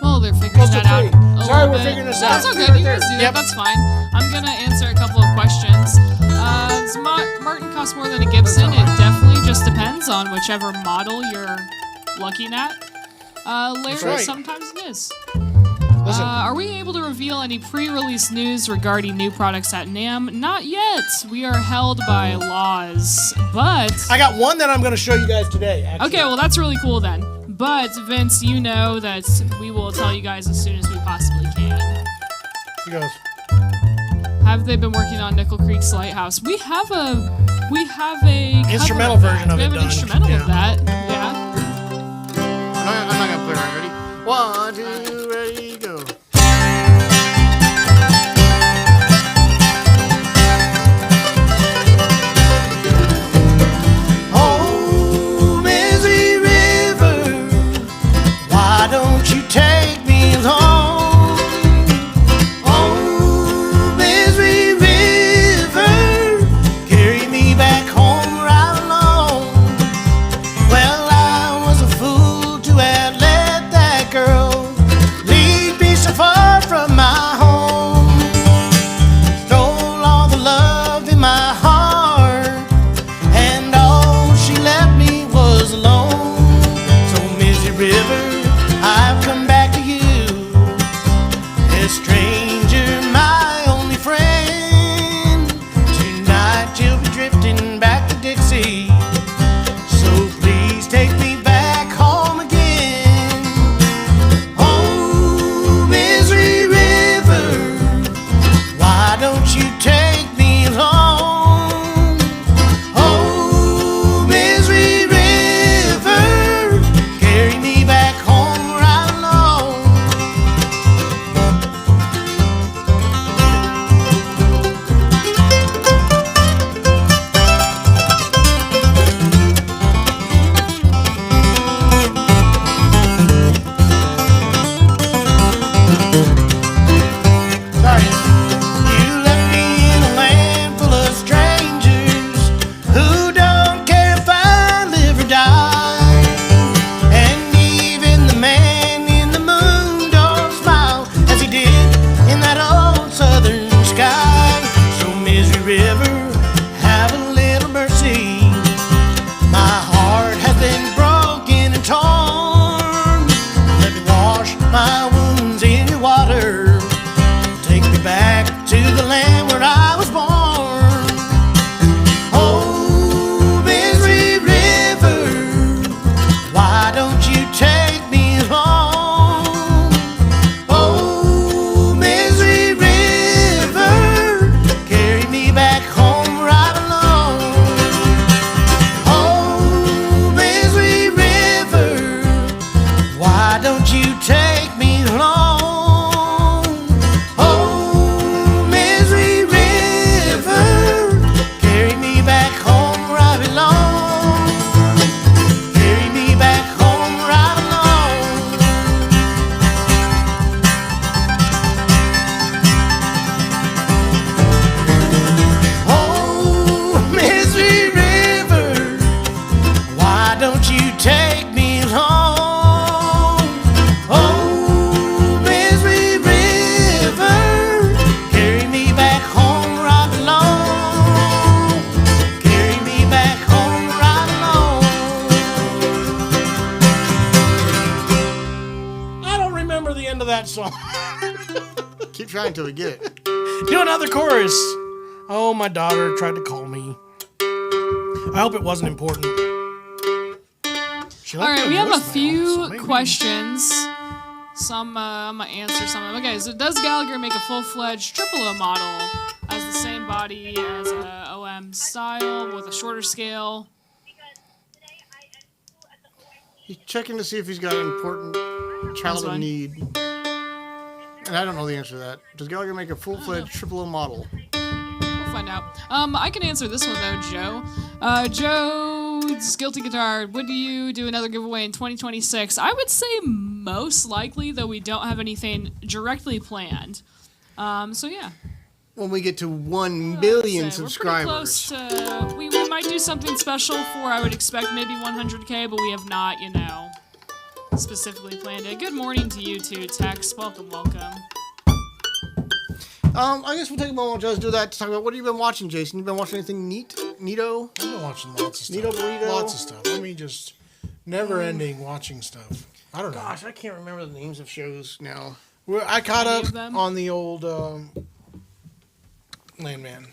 Well, they're figuring Close to that out. 3. a Sorry, little we're bit. figuring this That's out. okay. You guys do that. Yep. That's fine. I'm gonna answer a couple of questions. Does Martin cost more than a Gibson? It definitely just depends on whichever model you're looking at. Larry, right. sometimes it is. Listen. Are we able to reveal any pre-release news regarding new products at NAMM? Not yet. We are held by laws, but I got one that I'm going to show you guys today. Actually. okay. Well, that's really cool then. But Vince, you know that we will tell you guys as soon as we possibly can. He goes. Have they been working on Nickel Creek's Lighthouse? We have a cover Instrumental of that. version of we it have an done. instrumental Yeah. of that. Yeah. I'm not gonna play right. Ready? 1, 2, ready, go. Oh, Misery River, why don't you take me home? Oh, Misery River, carry me back home right along. Well, I was a fool to have let that girl lead me so far from my home. Stole all the love in my heart, and all she left me was alone. So Misery River, I've come back to you, a stranger, my only friend. Tonight you'll be drifting back to Dixie, so please take me back home again. Oh, Misery River, why don't you take me home? Oh, Misery River, carry me back home right along. song. Keep trying until we get it. Do another chorus. Oh, my daughter tried to call me. I hope it wasn't important. All right, we have a few questions. Some I'm gonna answer some of them. Okay, so does Gallagher make a full-fledged triple O model as the same body as a OM style with a shorter scale? He's checking to see if he's got an important child of need. And I don't know the answer to that. Does Gallagher make a full-fledged triple O model? We'll find out. I can answer this one though, Joe. Joe's Guilty Guitar. Would you do another giveaway in 2026? I would say most likely, though we don't have anything directly planned. So yeah. When we get to 1 billion subscribers. We're pretty close to. We might do something special for. I would expect maybe 100K, but we have not, specifically planned it. Good morning to you too, Tex. Welcome. I guess we'll take a moment just do that to talk about what have you been watching, Jason? You been watching anything neato? I've been watching lots of stuff. Neato burrito? Lots of stuff. I mean, just never-ending watching stuff. I don't know. Gosh, I can't remember the names of shows now. I caught Any up of them? on the old Landman.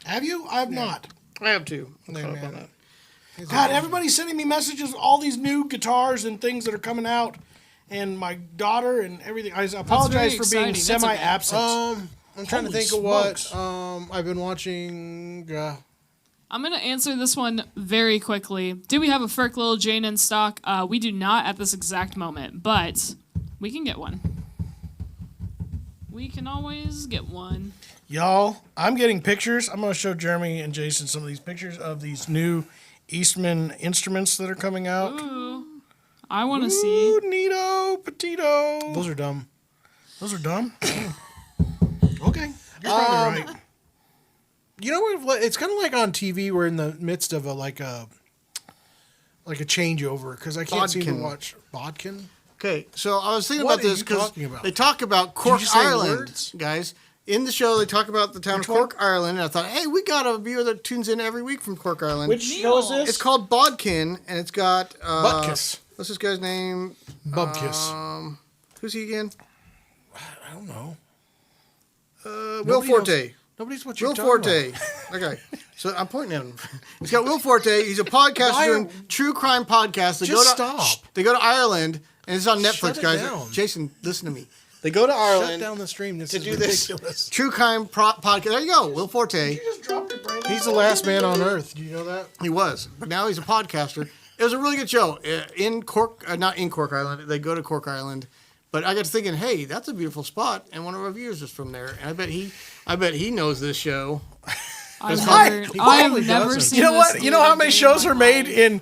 Have you? I have not. I have two. I'm caught up Man. on that. God, everybody's sending me messages, all these new guitars and things that are coming out, and my daughter and everything. I apologize for being exciting. That's okay. semi-absent. I'm trying to Holy think of what smokes. I've been watching. I'm gonna answer this one very quickly. Do we have a Ferk Little Jane in stock? We do not at this exact moment, but we can get one. We can always get one. Y'all, I'm getting pictures. I'm going to show Jeremy and Jason some of these pictures of these new Eastman instruments that are coming out. Ooh, I want to see. Ooh, neato, petito. Those are dumb. Those are dumb? Okay. You're probably right. You know what? It's kind of like on TV. We're in the midst of a changeover because I can't seem to Bodkin. watch Bodkin. Okay, so I was thinking What about this are you because talking about? they talk about Cork, you say Ireland, words? guys. In the show, they talk about the town of Cork, Ireland, and I thought, hey, we got a viewer that tunes in every week from Cork, Ireland. Which show is this? It's called Bodkin, and it's got... Butkus. What's this guy's name? Bubkiss. Who's he again? I don't know. Will Nobody Forte. knows- Nobody's what you're Will talking Forte. about. Okay. So I'm pointing at him. He's got Will Forte. He's a podcaster Why are- doing true crime podcasts. They Just go to, stop. They go to Ireland, and it's on Netflix, Shut it guys. down. Jason, listen to me. They go to Shut Ireland down the stream. This to is do this ridiculous. true crime podcast. There you go. Will Forte. just dropped your brain. He's the last man on earth. Do you know that? He was, but now he's a podcaster. It was a really good show. In Cork, not in Cork Island. They go to Cork Island, but I got to thinking, hey, that's a beautiful spot, and one of our viewers is from there. And I bet he knows this show. I've Why? never, Why? I've never doesn't. seen You know this what? You know how many day shows in are my made life.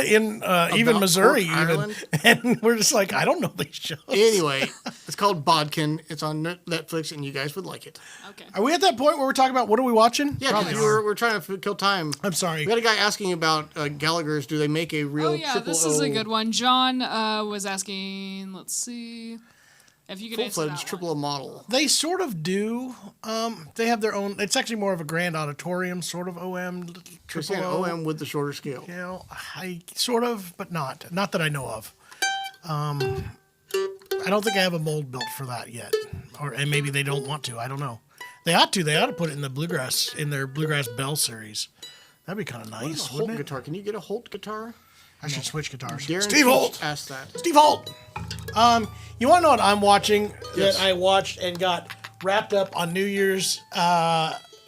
in even About Missouri, Cork even, Island? and we're just like, I don't know these shows. Anyway, it's called Bodkin. It's on Netflix, and you guys would like it. Okay. Are we at that point where we're talking about what are we watching? Yeah, Probably because we're trying to kill time. I'm sorry. We got a guy asking about Gallagher's. Do they make a real Oh yeah, triple this is a O good one. John was asking. Let's see if you could answer full-fledged that triple O model? They sort of do. They have their own. It's actually more of a grand auditorium sort of OM. You're Triple saying O. OM with the shorter scale. You know, I sort of, but not that I know of. I don't think I have a mold built for that yet, and maybe they don't want to. I don't know. They ought to. They ought to put it in their bluegrass bell series. That'd be kind of What is a nice, Holt wouldn't it? guitar? Can you get a Holt guitar? I should switch guitars. Darren Steve Keach Holt. asked that. Steve Holt. You want to know what I'm watching Yes. that I watched and got wrapped up on New Year's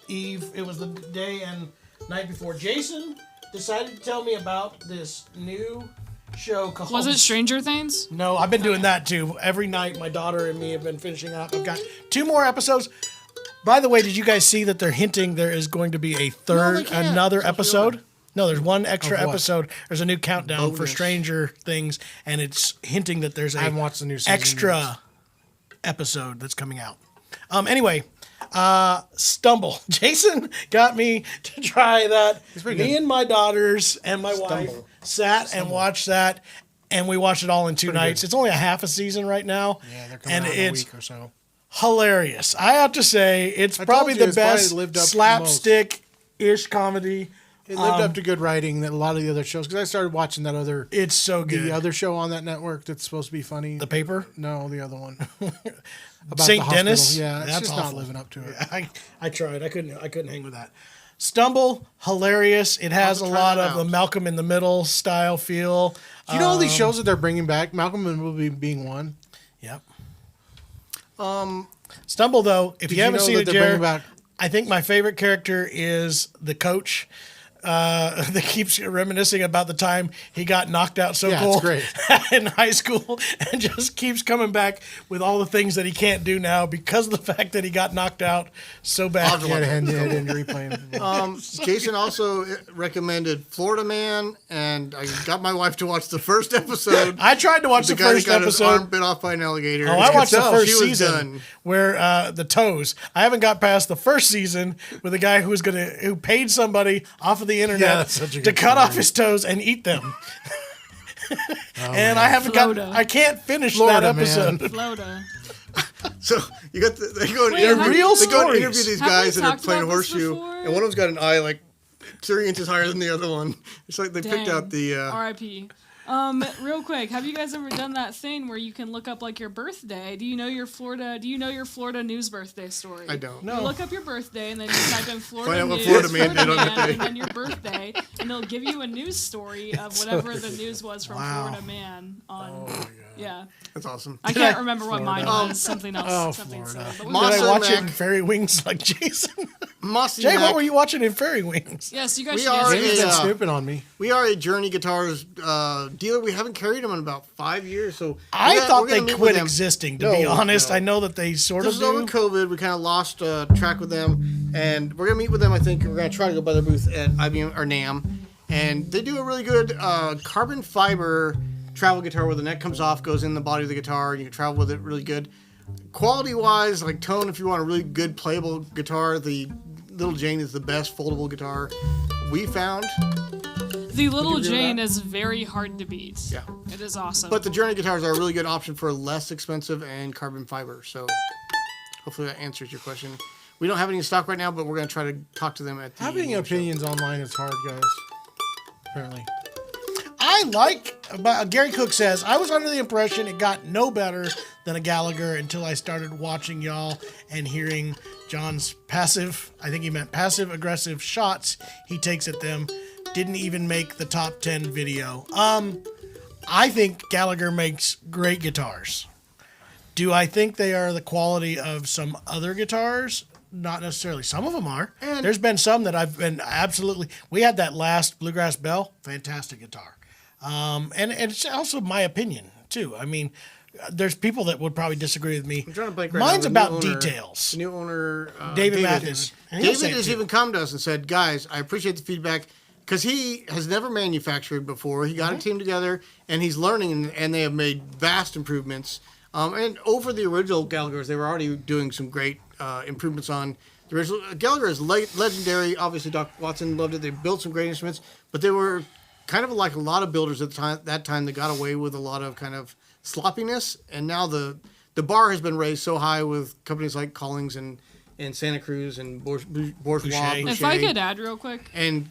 Eve? It was the day and night before. Jason decided to tell me about this new show called... Was it Stranger Things? No, I've been doing that too. Every night, my daughter and me have been finishing up. I've got 2 more episodes. By the way, did you guys see that they're hinting there is going to be a can't. another It's episode? No, there's one extra Of what? episode. There's a new countdown for Bonus. Stranger Things, and it's hinting that there's I a haven't watched the new season extra yet. episode that's coming out. Anyway, Stumble. Jason got me to try that. pretty Me good. and my daughters and my wife sat and watched that, and we watched it all in 2 nights. good. It's only a half a season right now, Yeah, they're coming and out in a it's week or so. hilarious. I have to say, it's I probably told you the it's probably best lived up to slapstick-ish comedy It lived up to good writing that a lot of the other shows. Because I started watching that other It's so good. the other show on that network that's supposed to be funny. The Paper? No, the other one. About St. the hospital. Dennis? Yeah, it's That's just awful. not living up to it. I tried. I couldn't hang with that. Stumble, hilarious. It has a try lot that of the out. Malcolm in the Middle style feel. Do you know all these shows that they're bringing back? Malcolm and Will being one. Yep. Stumble, though, if Did you haven't know seen that it, they're Jared, bringing back? I think my favorite character is the coach that keeps reminiscing about the time he got knocked out so Yeah, cool it's great. in high school and just keeps coming back with all the things that he can't do now because of the fact that he got knocked out so bad. He had a head injury playing. Jason also recommended Florida Man, and I got my wife to watch the first episode. I tried to watch the the guy first that got his arm episode. bit off by an alligator. Oh, I watched the first She was season done. where the toes. I haven't got past the first season with a guy who paid somebody off of the Yeah, internet that's such a to good cut story. off his toes and eat them. And I haven't Florida. I can't finish Florida, that episode. Florida. So you got they go and Wait, interview, have real they go and stories. interview these Have we guys that are talked playing about this horseshoe, before? and one of them's got an eye like 3 inches higher than the other one. It's like they picked Dang. out the. R.I.P. Real quick, have you guys ever done that thing where you can look up like your birthday? Do you know your Florida news birthday story? I don't. You look up your birthday and then you type in Florida Find out what news, Florida man did on that day. and then your birthday, and it'll give you a news story of whatever the news was from Florida Man on. Yeah, That's awesome. I can't remember what mine was. Something else. Oh, something silly. Florida. But we Monster Did I watch it Mac. in Fairy Wings like Jason? Mossy Jay, Mac. what were you watching in Fairy Wings? yes, you guys We should are answer a, David's this. been snooping on me. We are a Journey Guitars dealer. We haven't carried them in about 5 years, so I we're thought gonna they meet with quit them. existing, to No, be honest. no. I know that they sort This of is over do. COVID. We kind of lost track with them, and we're gonna meet with them. I think we're gonna try to go by their booth at IBM or NAMM, and they do a really good carbon fiber travel guitar where the neck comes off, goes in the body of the guitar, and you can travel with it really good. Quality wise, like tone, if you want a really good playable guitar, the Little Jane is the best foldable guitar we found. The Little agree with Jane that? is very hard to beat. Yeah. It is awesome. But the Journey guitars are a really good option for less expensive and carbon fiber. So hopefully that answers your question. We don't have any in stock right now, but we're going to try to talk to them at the Having show. opinions online is hard, guys. Apparently. I Gary Cook says, I was under the impression it got no better than a Gallagher until I started watching y'all and hearing John's I think he meant passive aggressive shots he takes at them. Didn't even make the top 10 video. I think Gallagher makes great guitars. Do I think they are the quality of some other guitars? Not necessarily. Some of them are. And- There's been some that I've been absolutely. We had that last Bluegrass Bell, fantastic guitar. And it's also my opinion too. I mean, there's people that would probably disagree with me. I'm trying to blank right Mine's now. about The new owner- details. The new owner, David Mathis. And he'll say David it has too. even come to us and said, guys, I appreciate the feedback because he has never manufactured before. He got a team together and he's learning, and they have made vast improvements. And over the original Gallagher's, they were already doing some great improvements on the original. Gallagher is legendary. Obviously, Doc Watson loved it. They built some great instruments, but they were kind of like a lot of builders at the time. That time, they got away with a lot of kind of sloppiness, and now the bar has been raised so high with companies like Collings and Santa Cruz and Bourgeois. if I could add real quick, And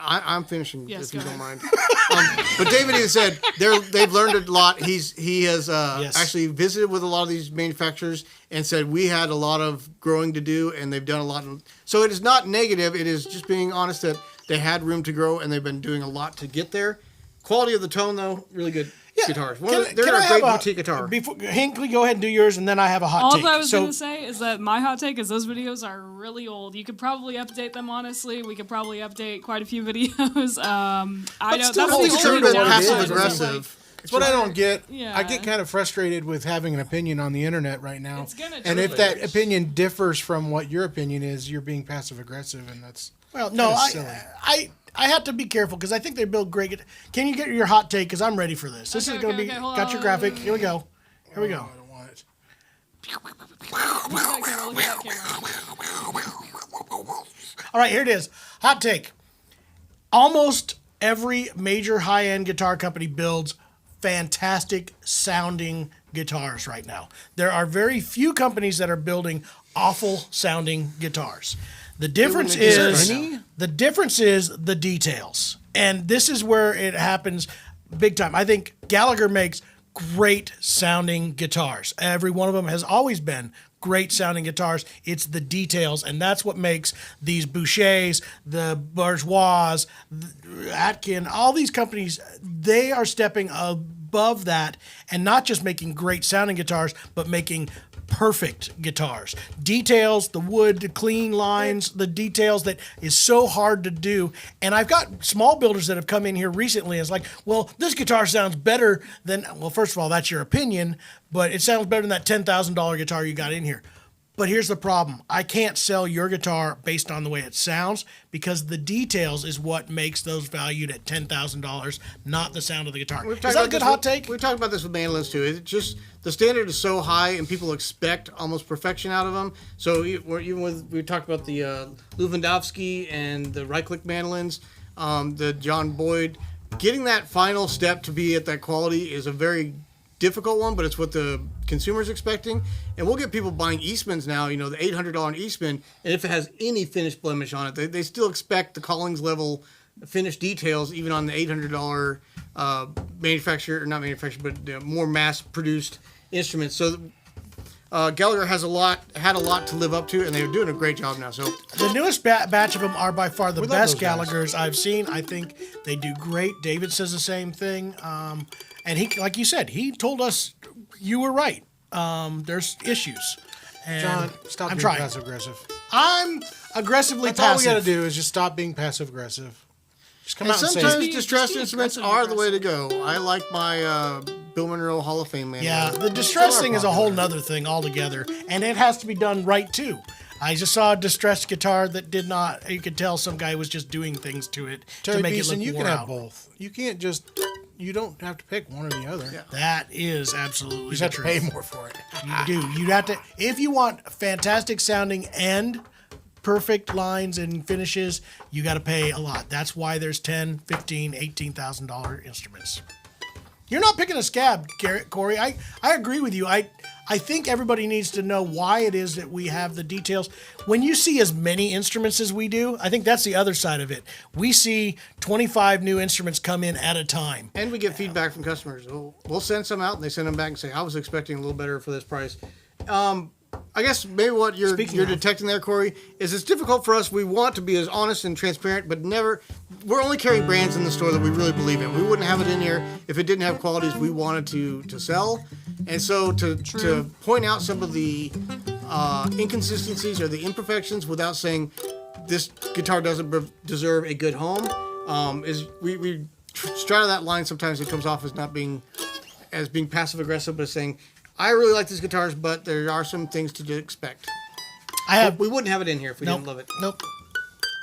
I'm finishing, Yes, if you go don't ahead. mind. But David has said they've learned a lot. He has Yes. actually visited with a lot of these manufacturers and said we had a lot of growing to do, and they've done a lot. So it is not negative. It is just being honest that they had room to grow, and they've been doing a lot to get there. Quality of the tone, though, really good guitars. They're a great boutique guitar. Before Hinkley, go ahead and do yours, and then I have a hot all take. that I was So- going to say is that my hot take is those videos are really old. You could probably update them, honestly. We could probably update quite a few videos. I don't. still That's holds the true only to what it downside is, is passive that, aggressive. It's what I don't get. Yeah. I get kind of frustrated with having an opinion on the internet right now. It's gonna And if change. that opinion differs from what your opinion is, you're being passive aggressive, and that's Well, no, kinda silly. I have to be careful because I think they build great. Can you get your hot take? Because I'm ready for this. This Okay, is going to okay, be. okay, hold Got your on. graphic. Here we go. Here we go. I don't want it. Look at that camera, look at that camera. All right, here it is. Hot take. Almost every major high-end guitar company builds fantastic sounding guitars right now. There are very few companies that are building awful sounding guitars. The difference is the details. And this is where it happens big time. I think Gallagher makes great sounding guitars. Every one of them has always been great sounding guitars. It's the details, and that's what makes these Bouchers, the Bourgeois, Atkin, all these companies, they are stepping above that and not just making great sounding guitars, but making perfect guitars. Details, the wood, the clean lines, the details that is so hard to do. And I've got small builders that have come in here recently and it's like, well, this guitar sounds better than, well, first of all, that's your opinion, but it sounds better than that $10,000 guitar you got in here. But here's the problem. I can't sell your guitar based on the way it sounds because the details is what makes those valued at $10,000, not the sound of the guitar. Is that a good hot take? We've talked about this with mandolins too. It's just the standard is so high and people expect almost perfection out of them. So even with, we talked about the Lewandowski and the right-click mandolins, the John Boyd, getting that final step to be at that quality is a very difficult one, but it's what the consumer's expecting. And we'll get people buying Eastmans now, you know, the $800 Eastman, and if it has any finish blemish on it, they still expect the Collings level finish details, even on the $800 manufacturer, or not manufacturer, but more mass-produced instruments. So Gallagher had a lot to live up to, and they're doing a great job now. So the newest batch of them are by far the best Gallaghers I've seen. I think they do great. David says the same thing. And he, like you said, he told us you were right. There's issues. And John, stop being passive aggressive. I'm aggressively That's passive. all we got to do is just stop being passive aggressive. Just come and out and say sometimes it. distressed instruments are the way to go. I like my Bill Monroe Hall of Fame man. Yeah, the distress thing is a whole nother thing altogether, and it has to be done right too. I just saw a distressed guitar that did not. You could tell some guy was just doing things to it Terry to make Beeson, it look you wore can have out. both. You can't just. You don't have to pick one or the other. Yeah. That is absolutely You just have to true. pay more for it. You do. You'd have to, if you want fantastic sounding and perfect lines and finishes, you got to pay a lot. That's why there's $10,000, $15,000, $18,000 instruments. You're not picking a scab, Corey. I agree with you. I think everybody needs to know why it is that we have the details. When you see as many instruments as we do, I think that's the other side of it. We see 25 new instruments come in at a time. And we get feedback from customers. We'll send some out, and they send them back and say, I was expecting a little better for this price. I guess maybe what you're detecting there, Corey, is it's difficult for us. We want to be as honest and transparent, but never. We're only carrying brands in the store that we really believe in. We wouldn't have it in here if it didn't have qualities we wanted to sell. And so to point out some of the inconsistencies or the imperfections without saying this guitar doesn't deserve a good home is we straddle that line. Sometimes it comes off as not being passive aggressive, but saying, I really like these guitars, but there are some things to expect. We wouldn't have it in here if we didn't love it. Nope.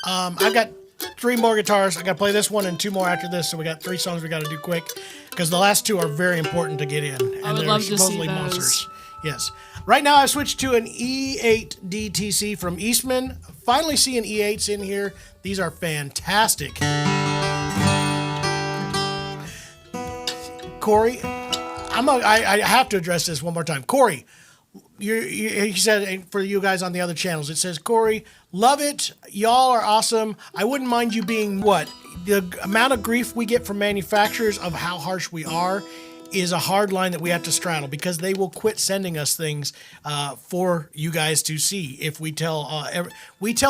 I've got 3 more guitars. I got to play this one and 2 more after this, so we got 3 songs we got to do quick because the last 2 are very important to get in. And I would love to see those. Monsters. Yes. Right now, I've switched to an E8 DTC from Eastman. Finally seeing E8s in here. These are fantastic. Corey, I have to address this one more time. Corey, he said for you guys on the other channels, it says, Corey, love it. Y'all are awesome. I wouldn't mind you being what? The amount of grief we get from manufacturers of how harsh we are is a hard line that we have to straddle because they will quit sending us things for you guys to see if we tell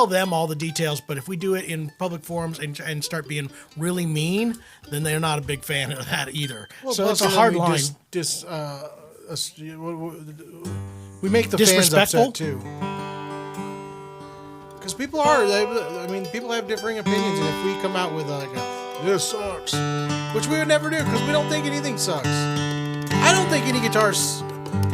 them all the details, but if we do it in public forums and start being really mean, then they're not a big fan of that either. Well, so it's a hard line. We make the fans upset too. Because people people have differing opinions, and if we come out with this sucks, which we would never do because we don't think anything sucks. I don't think any guitars.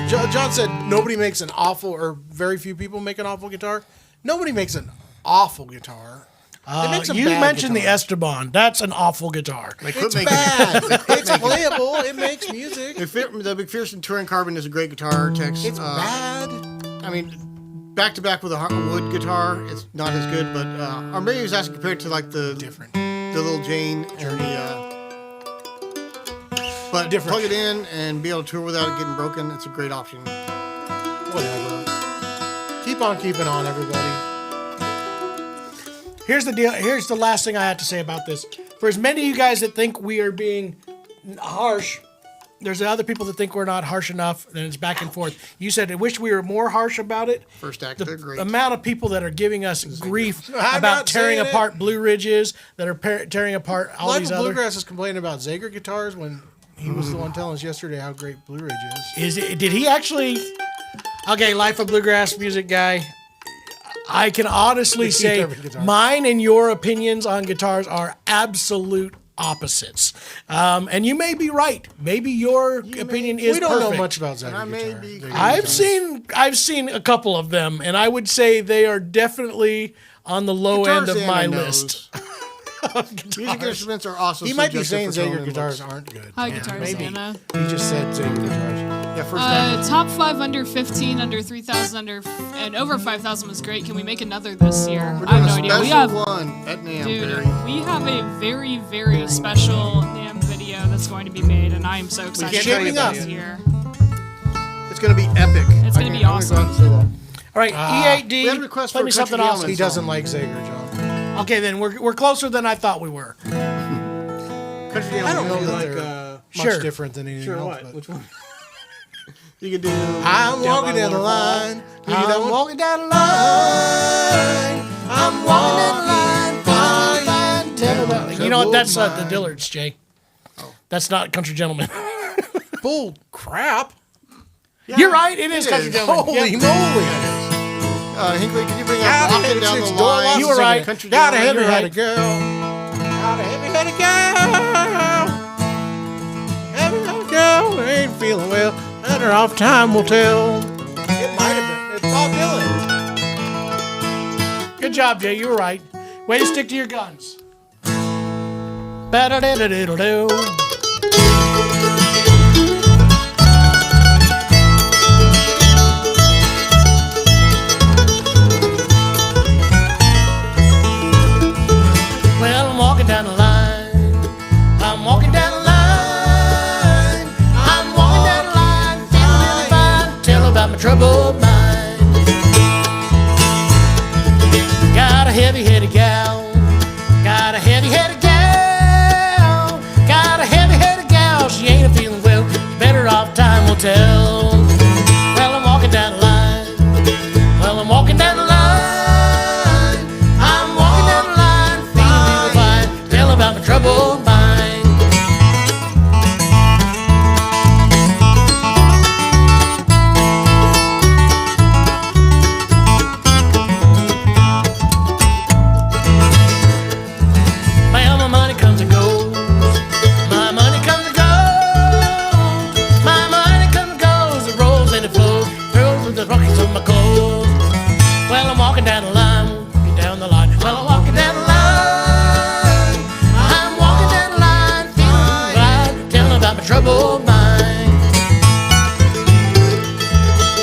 John said nobody makes an awful, or very few people make an awful guitar. Nobody makes an awful guitar. You mentioned the Esteban. That's an awful guitar. It's bad. It's playable. It makes music. The McPherson Touring Carbon is a great guitar text. It's bad. I mean, back to back with a wood guitar, it's not as good. But or maybe he was asking compared to like the Little Jane Journey. But plug it in and be able to tour without it getting broken. It's a great option. Whatever. Keep on keeping on, everybody. Here's the deal. Here's the last thing I have to say about this. For as many of you guys that think we are being harsh, there's other people that think we're not harsh enough, and it's back and forth. You said, I wish we were more harsh about it. First act, they're great. The amount of people that are giving us grief I'm about not tearing saying it. apart Blue Ridges, that are tearing apart all these Lightfoot other... Bluegrass is complaining about Zager guitars when he was the one telling us yesterday how great Blue Ridge is. Did he actually... Okay, Lightfoot Bluegrass music guy, I can honestly say every guitar. mine and your opinions on guitars are absolute opposites. And you may be right. Maybe your opinion is We don't perfect. know much about Zager I may guitar. be- I've seen a couple of them, and I would say they are definitely on the low end of Tarzan my knows. list. Music instruments are also He might be saying subjective for tone Zager and guitars looks. aren't good. Hi, Guitar maybe. Santa. He just said Zager guitars. Yeah, first act. Top 5 under 15, under 3,000, and over 5,000 was great. Can we make another this year? We're I have doing no a idea. We special have, one at NAMM, dude, Barry. we have a very, very special NAMM video that's going to be made, and I am so excited can't for tell you it that this yet. year. It's going to be epic. It's going to be I'm gonna go out awesome. and say that. All right, E8D, We had a request play for me a something Country else. Gentleman He doesn't like Zager, John. Okay, then we're closer than I thought we were. Country I don't know Gentleman, that like, they're Sure. much different than anything else. But Which one? You can do. I'm walking down the line. I'm walking down the line. I'm walking down the line. You know what? That's the Dillards, Jay. That's not Country Gentleman. Bull crap. You're right. It is Country Gentleman. Holy Yep. moly. Hinkley, can you bring Gotta up hit Walking it, Down six the door Line? locks You were right. Country Got a Gentleman? heavy-headed girl. Got a heavy-headed girl. Heavy-headed girl who ain't feeling well. Better off time will tell. It might have been. It's Bob Dylan. Good job, Jay. You were right. Way to stick to your guns. Ba-da-da-da-da-da-do. Well, I'm walking down the line. I'm walking down the line. I'm walking down the line. Feeling really fine. Tell about my troubled mind. Got a heavy-headed gal. Got a heavy-headed gal. Got a heavy-headed gal. She ain't feeling well. Better off time will tell. Well, I'm walking down the line. Well, I'm walking down the line. I'm walking down the line. Feeling real fine. Tell about my troubled mind. Well, my money comes and goes. My money comes and goes. My money comes and goes. It rolls and it flows. Throws with the pockets of my clothes. Well, I'm walking down the line. Walking down the line. Well, I'm walking down the line. I'm walking down the line. Feeling right. Telling about my troubled mind.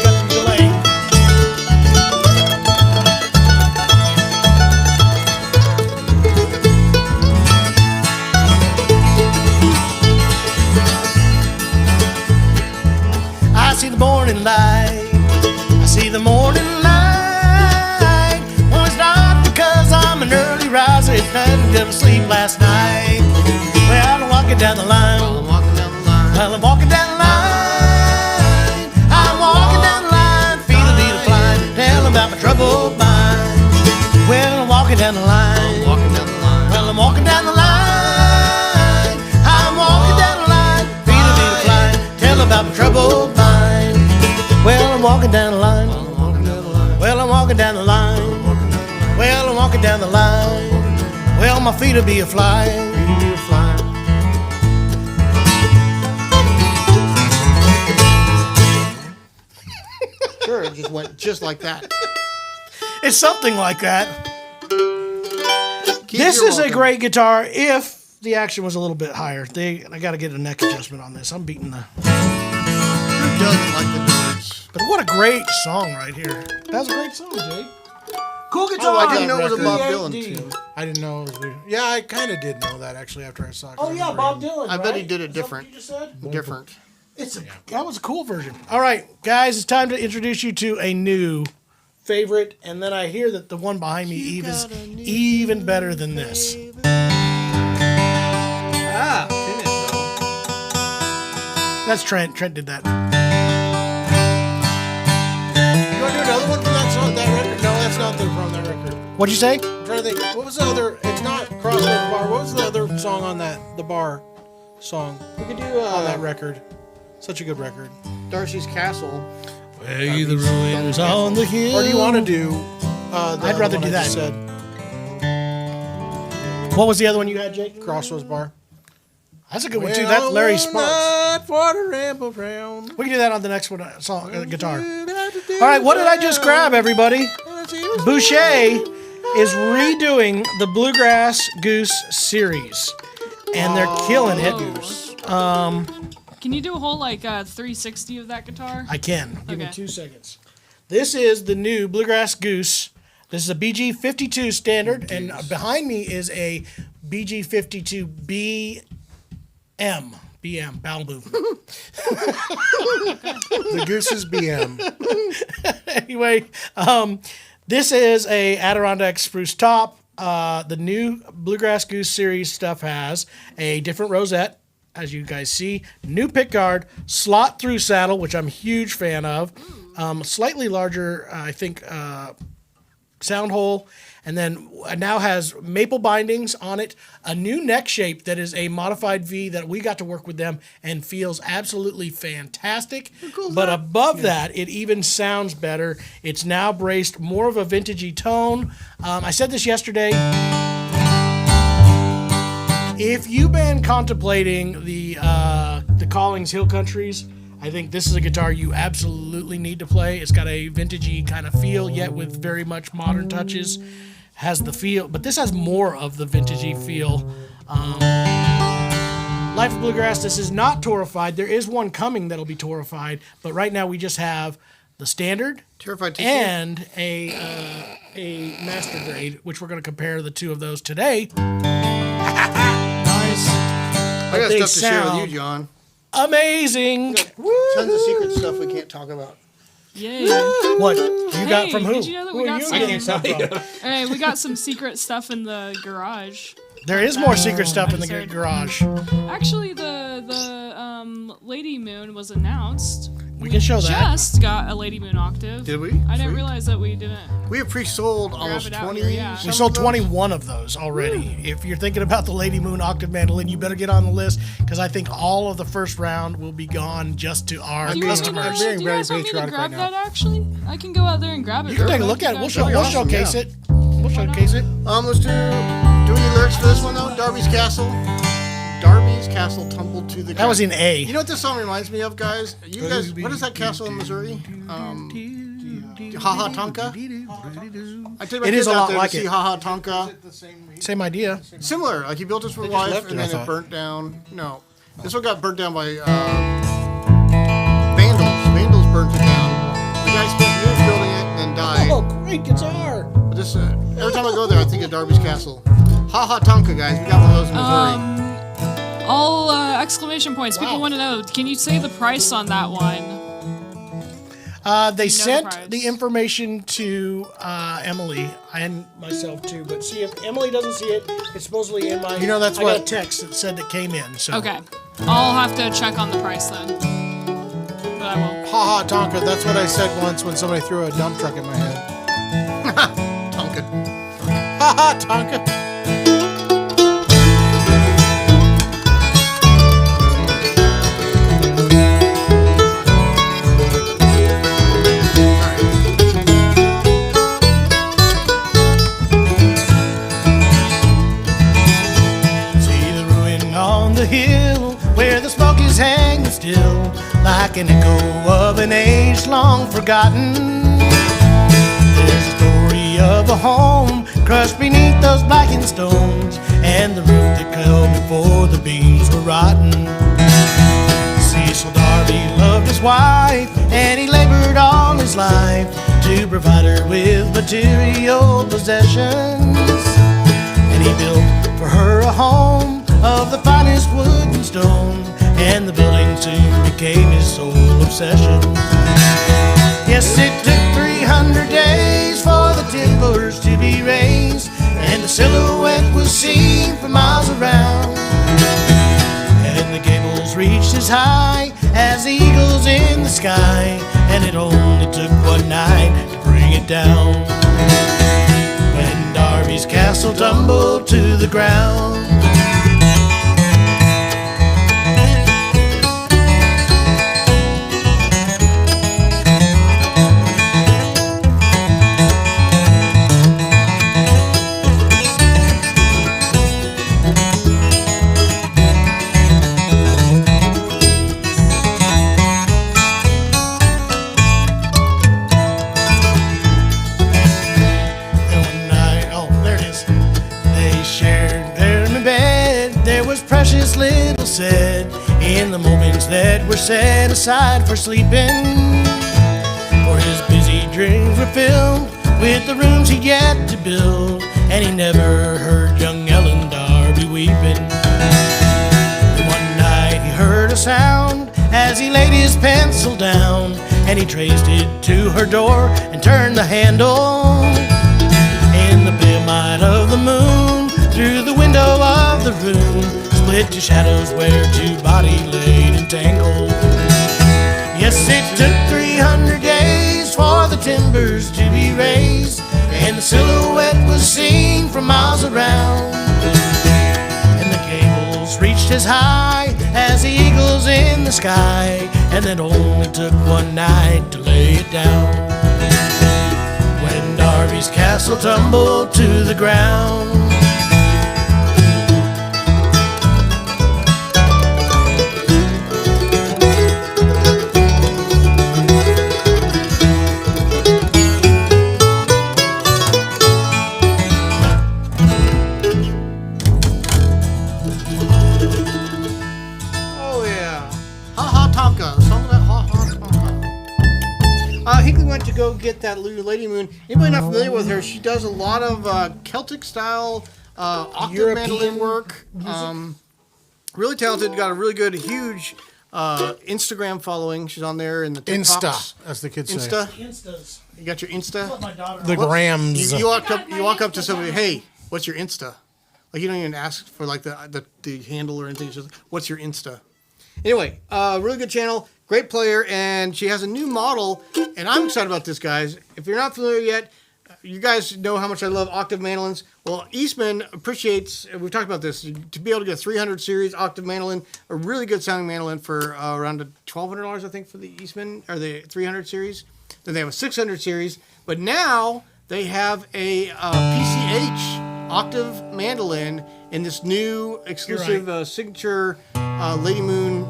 Got some delay. I see the morning light. I see the morning light. Well, it's not because I'm an early riser. It's not until I sleep last night. Well, I'm walking down the line. I'm walking down the line. Well, I'm walking down the line. I'm walking down the line. Feel the beat of flying. Tell about my troubled mind. Well, I'm walking down the line. Walking down the line. Well, I'm walking down the line. I'm walking down the line. Feel the beat of flying. Tell about my troubled mind. Well, I'm walking down the line. Well, I'm walking down the line. Well, I'm walking down the line. Well, my feet will be a flying. Sure, it just went just like that. It's something like that. Keith, This you're is a welcome. great guitar if the action was a little bit higher. I got to get a neck adjustment on this. I'm beating the... Who doesn't like the Dillards? But what a great song right here. That was a great song, Jay. Cool guitar. Oh, I didn't know it was a Bob E8D. Dylan tune. I didn't know it was weird. Yeah, I kind of did know that actually after I saw it. 'cause Oh, I yeah, remember Bob him. Dylan, I bet he right? did it Is that what different. you just said? Different. That was a cool version. All right, guys, it's time to introduce you to a new favorite, and then I hear that the one behind me is even better than this. That's Trent. Trent did that. You want to do another one from that song, that record? No, that's not from that record. What'd you say? I'm trying to think. What was the other? It's not Crossroads Bar. What was the other song on that? The bar song. We could do on that record. Such a good record. Darcy's Castle. Hey, the ruins on the hill. Or do you want to do? I'd rather do that. Said What was the other one you had, Jake? Crossroads Bar. That's a good one too. That's Larry Sparks. For to ramble round. We can do that on the next one. Song, guitar. All right, what did I just grab, everybody? Boucher is redoing the Bluegrass Goose series, and they're killing it. Can you do a whole 360 of that guitar? I can. Give me Okay. 2 seconds. This is the new Bluegrass Goose. This is a BG 52 standard, and behind me is a BG 52 BM, Battle Movement. The Goose's BM. Anyway, this is a Adirondack spruce top. The new Bluegrass Goose series stuff has a different rosette, as you guys see. New pickguard, slot through saddle, which I'm a huge fan of. Slightly larger, I think, sound hole. And then now has maple bindings on it. A new neck shape that is a modified V that we got to work with them and feels absolutely fantastic. But above that, it even sounds better. It's now braced more of a vintagey tone. I said this yesterday. If you've been contemplating the Collings Hill Countries, I think this is a guitar you absolutely need to play. It's got a vintagey kind of feel, yet with very much modern touches. Has the feel, but this has more of the vintagey feel. Life of Bluegrass, this is not Torified. There is one coming that'll be Torified, but right now we just have the standard Terrified tissue. and a master grade, which we're going to compare the two of those today. Nice. I got They stuff to share sound- with you, John. Amazing. Tons of secret stuff we can't talk about. Yay. What you got from who? Did you know that we Who are got you some? getting stuff from? Hey, we got some secret stuff in the garage. There is more secret stuff in the episode. garage. Actually, the Lady Moon was announced. We can show that. Just got a Lady Moon octave. Did we? I didn't Sweet. realize that we didn't. We have pre-sold almost it out 20. here, yeah. We sold 21 of those already. If you're thinking about the Lady Moon octave mandolin, you better get on the list because I think all of the first round will be gone just to our Do you want me to- customers. I'm being do you very guys want me to patriotic grab right now. that? Actually, I can go out there and grab it. You can real take a quick. look at it. You We'll, guys- show, we'll awesome, showcase yeah. it. We'll showcase it. Let's do any lyrics for this one though. Darby's Castle. Darby's Castle tumbled to the. That was in A. You know what this song reminds me of, guys? You guys, what is that castle in Missouri? Haha Tonka. I take my It kids is a out lot there like to see it. Haha Tonka. Same idea. Similar, like he built this for just wife left and it, I then it thought. burnt down. No, this one got burnt down by vandals. Vandals burnt it down. The guy spent years building it and then died. Oh, great guitar. But this, every time I go there, I think of Darby's Castle. Haha Tonka, guys. We got one of those in Missouri. All exclamation points. People Wow. want to know. Can you say the price on that one? They sent price. the information to Emily and myself too. But see if Emily doesn't see it, it's supposedly in my. You know, that's I got a what- text that said that came in. So Okay, I'll have to check on the price then. But I won't. Ha ha Tonka. That's what I said once when somebody threw a dump truck at my head. Tonka. Ha ha Tonka. see the ruin on the hill where the smoke is hanging still, like an echo of an age long forgotten. There's a story of a home crushed beneath those blackened stones, and the roof that fell before the beams were rotten. Cecil Darby loved his wife, and he labored all his life to provide her with material possessions. And he built for her a home of the finest wood and stone, and the building soon became his sole obsession. Yes, it took 300 days silhouette was seen for miles around. And the gables reached as high as the eagles in the sky, and it only took one night to bring it down. When Darby's castle tumbled to the ground. Precious little said in the moments that were set aside for sleeping. For his busy dreams were filled with the rooms he'd yet to build, and he never heard young Ellen Darby weeping. One night he heard a sound as he laid his pencil down, and he traced it to her door and turned the handle. In the pale light of the moon, through the window of the room, split two shadows where two bodies laid entangled. Yes, it took 300 days for the timbers to be raised, and the silhouette was seen from miles around. And the gables reached as high as the eagles in the sky, and it only took one night to lay it down. When Darby's castle tumbled to the ground. Hinkley went to go get that Lady Moon. Anybody not familiar with her? She does a lot of Celtic style octave mandolin work. Really talented. Got a really good, huge Instagram following. She's on there in the TikToks. Insta, as the kids say. Instas. You got your Insta? My daughter. The grams. You walk up to somebody. Hey, what's your Insta? Like you don't even ask for like the handle or anything. It's just what's your Insta? Anyway, really good channel, great player, and she has a new model, and I'm excited about this, guys. If you're not familiar yet, you guys know how much I love octave mandolins. Well, Eastman appreciates, we've talked about this, to be able to get a 300 series octave mandolin, a really good sounding mandolin for around $1,200, I think, for the Eastman, or the 300 series. Then they have a 600 series, but now they have a PCH octave mandolin in this new exclusive signature Lady Moon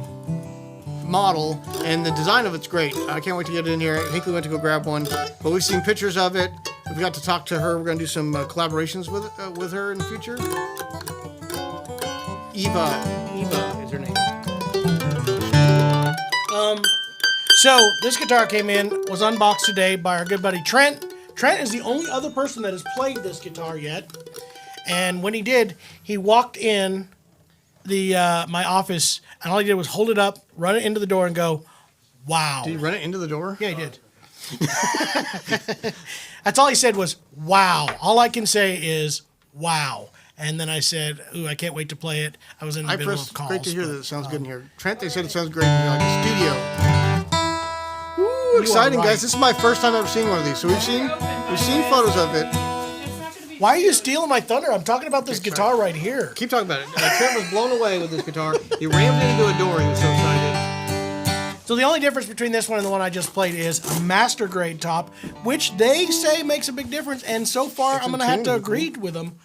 model, and the design of it's great. I can't wait to get it in here. Hinkley went to go grab one, but we've seen pictures of it. We've got to talk to her. We're going to do some collaborations with her in the future. Eva is her name. So this guitar came in, was unboxed today by our good buddy Trent. Trent is the only other person that has played this guitar yet, and when he did, he walked in my office, and all he did was hold it up, run it into the door, and go, "Wow!" Did you run it into the door? Yeah, he did. That's all he said was, "Wow!" All I can say is, "Wow!" And then I said, "Ooh, I can't wait to play it." I was in the middle of calls. Great to hear that it sounds good in here. Trent, they said it sounds great in like a studio. Woo, exciting, right. guys! This is my first time ever seeing one of these. So we've seen photos of it. Why are you stealing my thunder? I'm talking about this guitar right here. Keep talking about it. Trent was blown away with this guitar. He rammed it into a door. He was so excited. So the only difference between this one and the one I just played is a master grade top, which they say makes a big difference. And so far, I'm going to have to agree with them.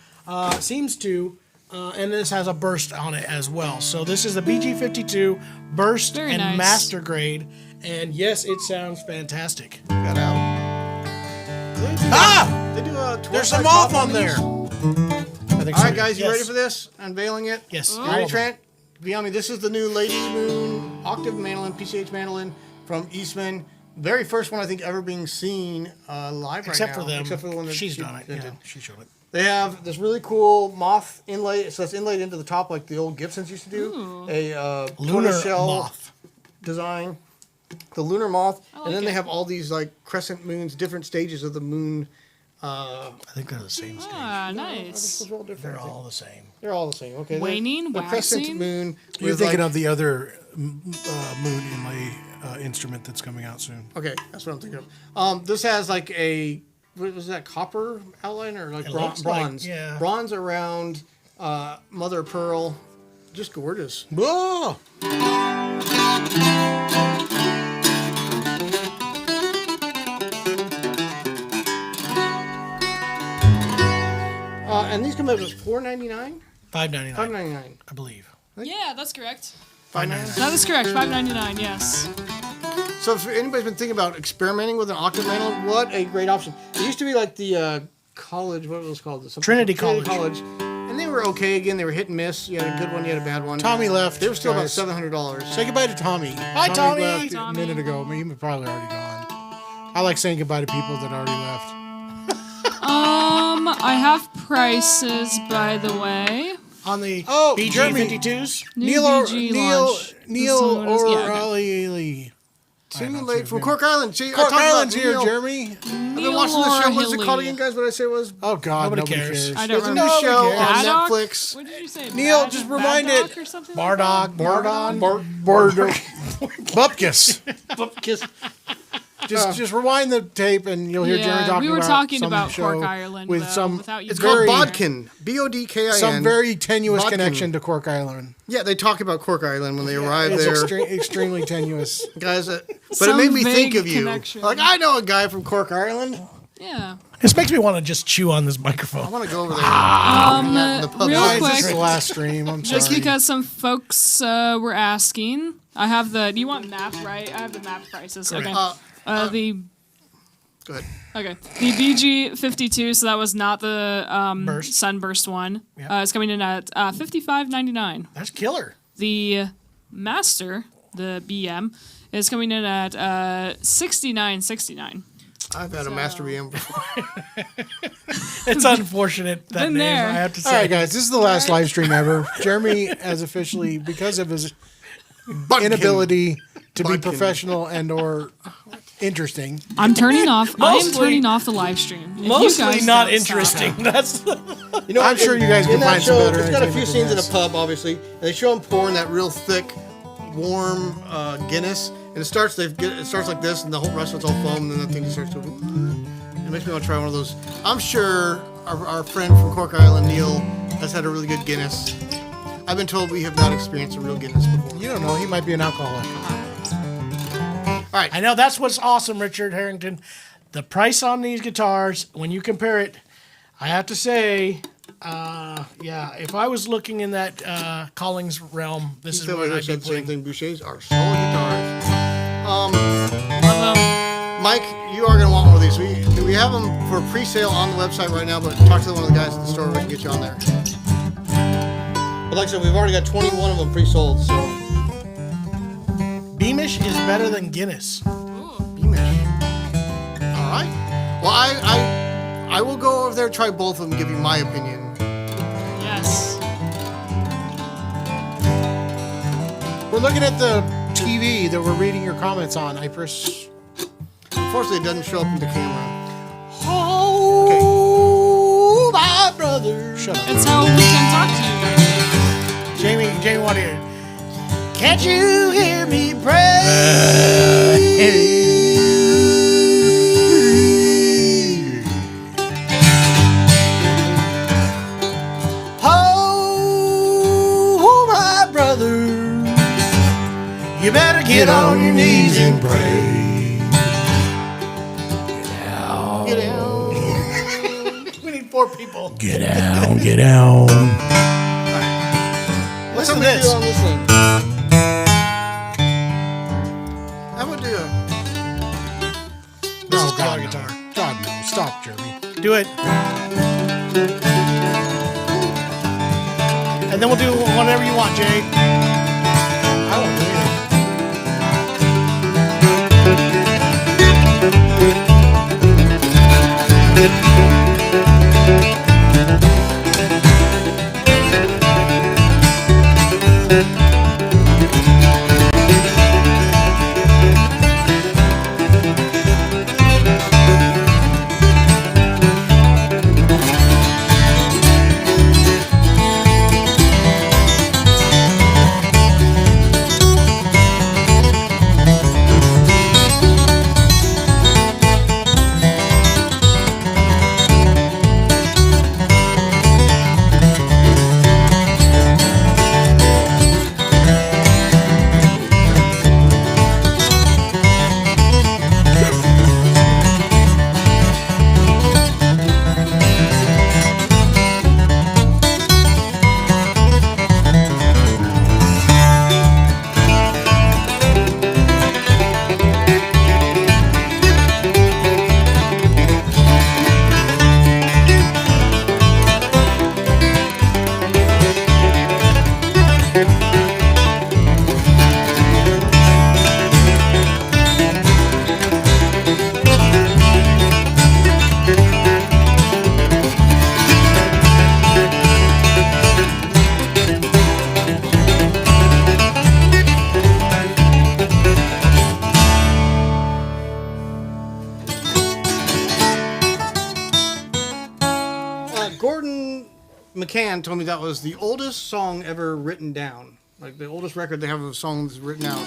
Seems to. And this has a burst on it as well. So this is the BG52 burst Very and nice. master grade. And yes, it sounds fantastic. Got out. They do a 12 There's some top off on there. I think All so. right, guys, you Yes. ready for this? Unveiling it? Yes. You all ready, of them. Trent? Beyond me, this is the new Lady Moon octave mandolin, PCH mandolin from Eastman. Very first one I think ever being seen live Except right now. for them. Except for the one that she's she done it. did. Yeah, she showed it. They have this really cool moth inlay. So it's inlaid into the top like the old Gibsons used to do. A Lunar tortoiseshell moth. design. The lunar moth. I like And then it. they have all these like crescent moons, different stages of the moon I think they're the same stage. Ah, nice. Those are all different. They're all the same. They're all the same. Okay. Waning, the crescent waxing? moon. You're with, thinking like- of the other moon inlay instrument that's coming out soon. Okay, that's what I'm thinking of. This has like a what was that, copper outline or like It looks like- bronze? yeah. Bronze around mother of pearl. Just gorgeous. Whoa! And these come out as $4.99, $5.99, $5.99, I believe. Yeah, that's correct. $5.99. That is correct. $5.99. Yes. So if anybody's been thinking about experimenting with an octave mandolin, what a great option. It used to be like the college, what was it called? Something- Trinity College. And they were okay. Again, they were hit and miss. You had a good one, you had a bad one. Tommy left. They were still guys. about $700. Say goodbye to Tommy. Hi, Tommy. left Tommy. a minute ago. He was probably already gone. I like saying goodbye to people that already left. I have prices, by the way. On the Oh, Jeremy. BG52s? New Neil BG launch. Neil This one is- yeah, okay. O'Reilly. Too late from Cork Island. See, I Cork talked Island's about here, Neil. Jeremy. I've been watching the show. What's it called again, guys? What did I say it was? Oh God, Nobody nobody cares. cares. I don't There's a remember. new show cares. on Baddock? Netflix. What did you say? Neil, Bad- just remind Baddock it. or something Bardock, like that? Bardon, Bupkis. Kiss. Just rewind the tape and you'll hear Yeah, Jeremy talking we were about talking some about show Cork Island, with though, some without you It's being called there. Bodkin. BODKIN. some very tenuous Bodkin. connection to Cork Island. Yeah, they talk about Cork Island when they arrive It's there. extremely tenuous. Guys, but it Some made me think vague of you. connection. Like, I know a guy from Cork Island. Yeah. This makes me want to just chew on this I microphone. want to go over there. The pub. Real Guys, quick, this is the last stream. I'm sorry. just because some folks were asking, I have the. Do you want map, right? I have the map prices. Okay. The Go ahead. Okay. The BG52, so that was not the Burst. Sunburst one. Yeah. It's coming in at $55.99. That's killer. The Master, the BM, is coming in at $69.69. I've had a Master BM before. It's unfortunate that Been name, there. I have to say. All right, guys, this is the last live stream ever. Jeremy has officially, because of his inability to be Bodkin. professional and or interesting. I'm turning off. I am Mostly- turning off the live stream. If you Mostly guys not don't stop. interesting. That's You know, I'm sure you guys can in that find some show, better it's got a few entertainment scenes in than a this. pub, obviously, and they show him pouring that real thick, warm Guinness, and it starts like this, and the whole restaurant's all foam, and then that thing just starts to. It makes me want to try one of those. I'm sure our friend from Cork Island, Neil, has had a really good Guinness. I've been told we have not experienced a real Guinness before. You don't know. He might be an alcoholic. All right. I know that's what's awesome, Richard Harrington. The price on these guitars, when you compare it, I have to say, yeah, if I was looking in that Collings realm, this is Phil what I I'd be said the same putting. thing. Boucher's are solid guitars. Although, Mike, you are going to want one of these. We have them for pre-sale on the website right now, but talk to one of the guys at the store. We can get you on there. But like I said, we've already got 21 of them pre-sold, so Beamish is better than Guinness. Beamish. All right. Well, I will go over there and try both of them and give you my opinion. yes. We're looking at the TV that we're reading your comments on, Hypris. Unfortunately, it doesn't show up in the camera. Oh, my brother. Shut up. It's how we can talk to you guys. Jamie, want to hear? Can't you hear me pray? Oh, my brother, you better get on your knees and pray. Get out. We need 4 people. Get down, get down. What's Listen up to this. on this thing? How about do a... This is God, color no. guitar. God, no. Stop, Jeremy. Do it. And then we'll do whatever you want, Jay. I don't know. Ian McCann told me that was the oldest song ever written down. Like the oldest record they have of songs written out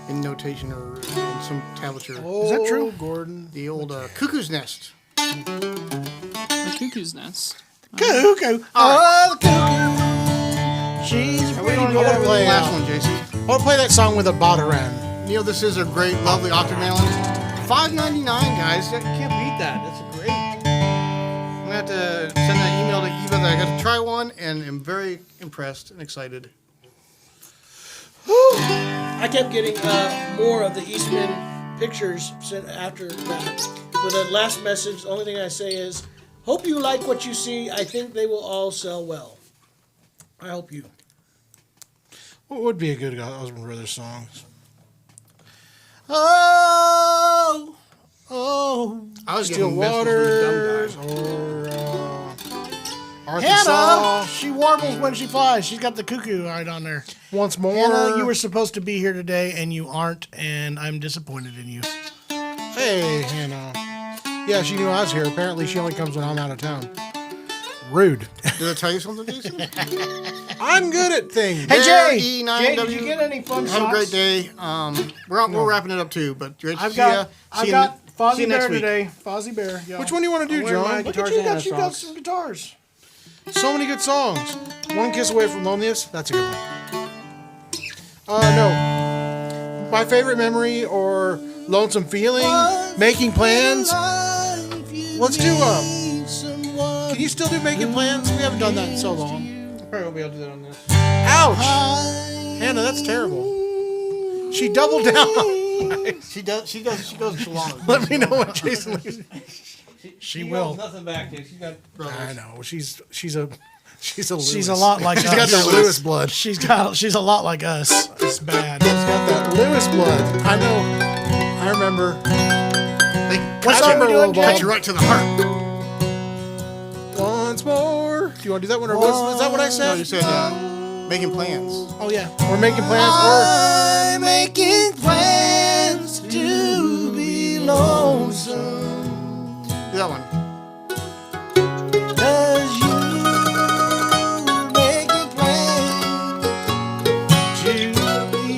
in notation or in some tablature. Is that true, Gordon? The old Cuckoo's Nest. The Cuckoo's Nest. Cuckoo. Oh, the cuckoo. She's We're pretty going to go over the play, last one, Jason. I want to play that song with a bataran. You know, this is a great, lovely Octave mandolin. $5.99, guys. You can't beat that. That's great. I'm going to have to send that email to Eva that I got to try one, and am very impressed and excited. I kept getting more of the Eastman pictures sent after that. With the last message, the only thing I say is, hope you like what you see. I think they will all sell well. I hope you. What would be a good Osmond Brothers song? Oh! I was Still getting messages Waters from the dumb guy. or Arkansas. Hannah! She warbles when she flies. She's got the cuckoo right on there. Once more. Hannah, you were supposed to be here today, and you aren't, and I'm disappointed in you. Hey, Hannah. Yeah, she knew I was here. Apparently, she only comes when I'm out of town. Rude. Did I tell you something, Jason? I'm good at things. Hey, Jay! E9W. Jay, did you get any fun Have a socks? great day. We're wrapping it up too, but great to I've see got ya. See Fozzie you next Bear week. today. Fozzie Bear. Y'all. Which one do you want to do, Wearing my John? Look at you, you got some guitars. So many good songs. One Kiss Away from Loneliness. That's a good one. No. My favorite memory or Lonesome Feeling. Making Plans. Let's do Can you still do Making Plans? We haven't done that in so long. Probably won't be able to do that on this. Ouch! Hannah, that's terrible. She doubled down. She goes too long. Let me know what Jason leaves. She will. Nothing back, dude. She's got brothers. I know. She's a Lewis. She's a lot like us. She's got that Lewis blood. She's a lot like us. It's bad. She's got that Lewis blood. I know. I remember. They What cut song you- we doing, cut Jay? you right to the heart. Once more. Do you want to do that one? Or is that what I No, said? you said making plans. Oh, yeah. We're making plans. I'm making plans to be lonesome. Do that one. 'Cause you making plans to be.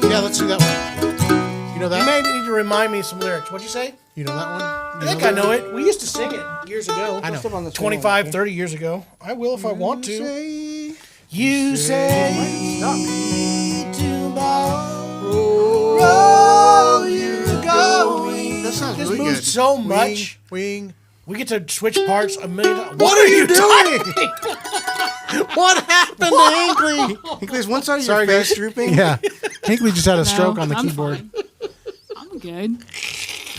Yeah, let's do that one. You know that? You may need to remind me some lyrics. What'd you say? You know that one? I think I know it. We used to sing it years ago. I know. 25, 30 years ago. I will if I want to. You say tomorrow you're going. That sounds This really moves good. so much. Wing. We get to switch parts a million times. What are you doing? What happened to Hinkley? Is one side of Sorry, your face guys. drooping? Yeah. Hinkley just had a stroke No, on the I'm keyboard. fine. I'm good.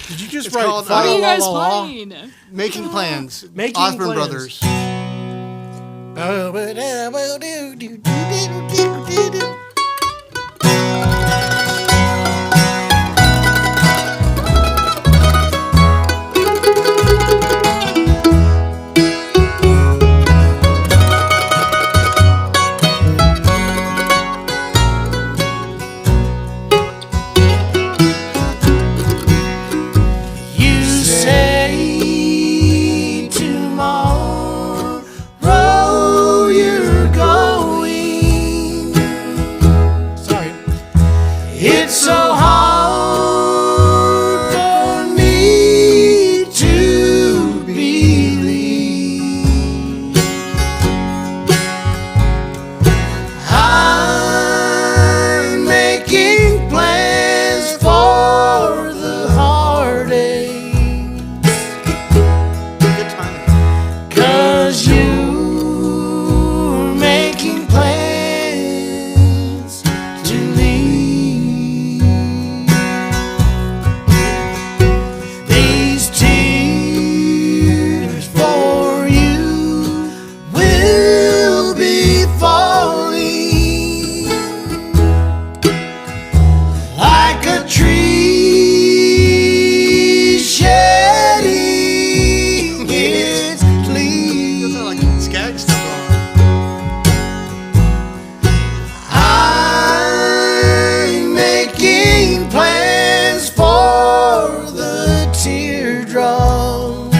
Did you just It's write called, fa What are you la guys la la? playing? Making plans. Making Osborne plans. Brothers. You say tomorrow you're going. Sorry. It's so hard for me to believe. I'm making plans for the heartache. Good timing. 'Cause you're making plans to leave. These tears for you will be falling like a tree shedding its leaves. That's like skag stuff on. I'm making plans for the teardrops.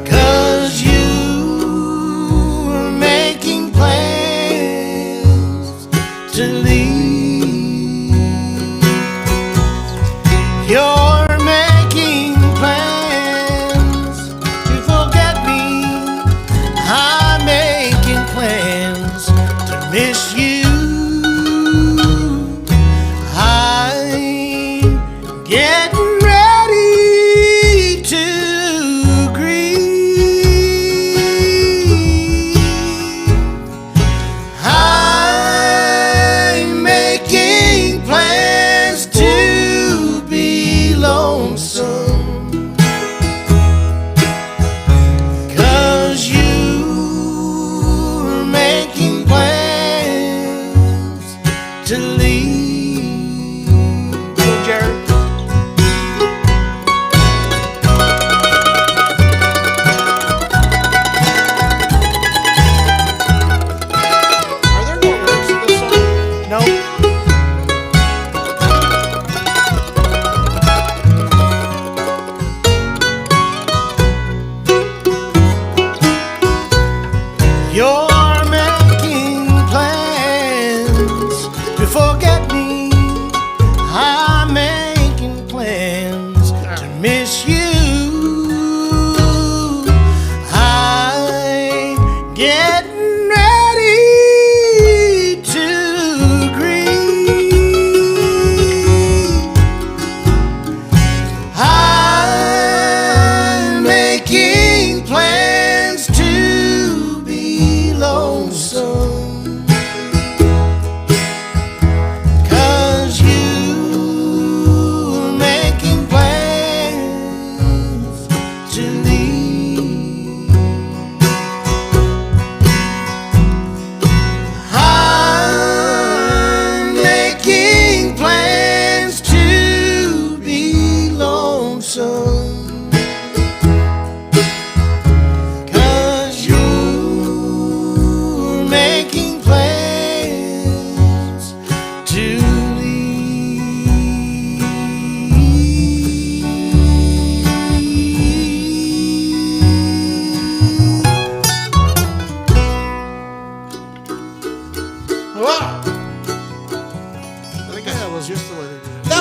'Cause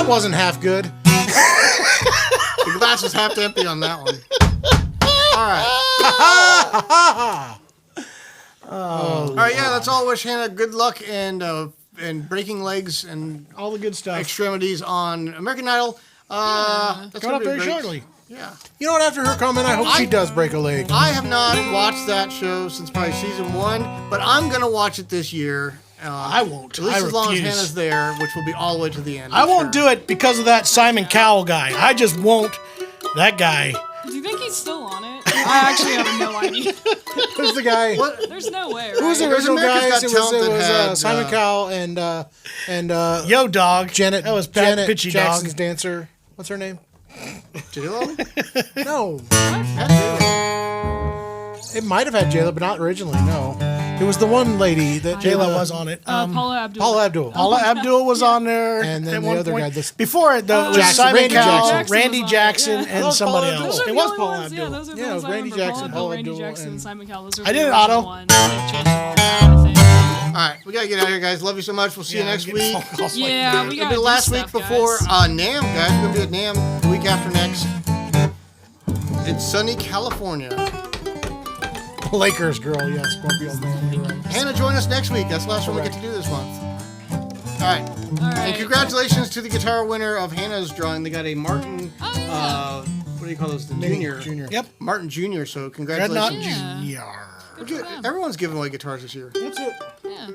that wasn't half good. The glass is half empty on that one. All right, yeah, that's all. Wish Hannah good luck and breaking legs and All the good stuff. extremities on American Idol. That's Coming gonna up be very great. shortly. Yeah. You know what? After her comment, I hope she does break a leg. I have not watched that show since probably season 1, but I'm gonna watch it this year. I won't. At least I as long as refuse. Hannah's there, which will be all the way to the end. I won't do it because of that Simon Cowell guy. I just won't. That guy. Do you think he's still on it? I actually have no idea. Who's the guy? There's no way, right? Who was the There's original America's guys? Got It was, Talent that had, Simon Cowell and Yo, dog. Janet. That was Pat Janet Pitchy Jackson's Dog. dancer. What's her name? J-Lo? No. It might have had J-Lo, but not originally. No. It was the one lady that J-Lo was on it. Paula Abdul. Paula Abdul. Paula Abdul was on there. And then at the one other point. guy, this- Before it, though, it was Jackson, Simon Randy Cowell, Jackson. Randy was on it, Jackson, yeah. and That was somebody Paula else. Abdul. Those are It the was only Paula ones, yeah, Abdul. those are the Yeah, ones I Randy remember. Jackson, Paula Abdul, Paula Randy Abdul, Jackson, and- Simon Cowell. Those are I the did it, original Otto. ones. They changed them all now, I think. All right, we gotta get out of here, guys. Love you so much. We'll see you next week. Yeah, we It'll got be the last week before NAMM, guys. We're gonna be at NAMM the week after next. It's sunny California. Lakers girl, yes. Scorpio man. You're right. Hannah, join us next week. That's the last one we get to do this month. All right. All right. And congratulations to the guitar winner of Hannah's drawing. They got a Martin. What do you call those? The junior. Yep. Martin Junior. So Dreadnought congratulations. Junior. Everyone's giving away guitars this year. That's it. Yeah.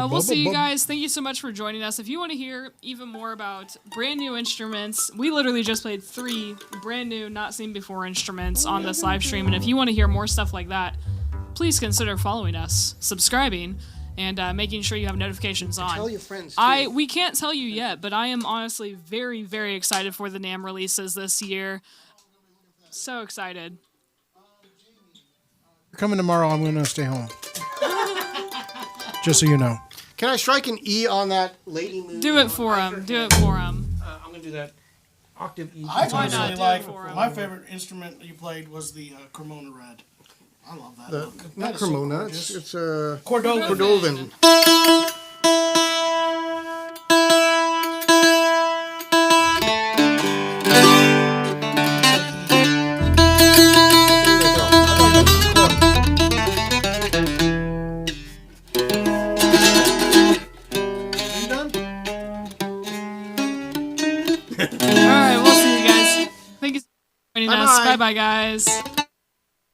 We'll see you guys. Thank you so much for joining us. If you want to hear even more about brand new instruments, we literally just played 3 brand new, not seen before instruments on this live stream. And if you want to hear more stuff like that, please consider following us, subscribing, and making sure you have notifications on. Tell your friends, too. We can't tell you yet, but I am honestly very, very excited for the NAMM releases this year. So excited. You're coming tomorrow. I'm going to stay home. Just so you know. Can I strike an E on that Lady Moon? Do it for him. Do it for him. I'm going to do that. Octave E. I Why not personally do like, it for him? my favorite instrument that you played was the Cremona Red. I love that look. Not That is so Cremona. gorgeous. It's Cordovan. Cordovan. All right, we'll see you guys. Thank you for joining us. Bye-bye. Bye-bye, guys.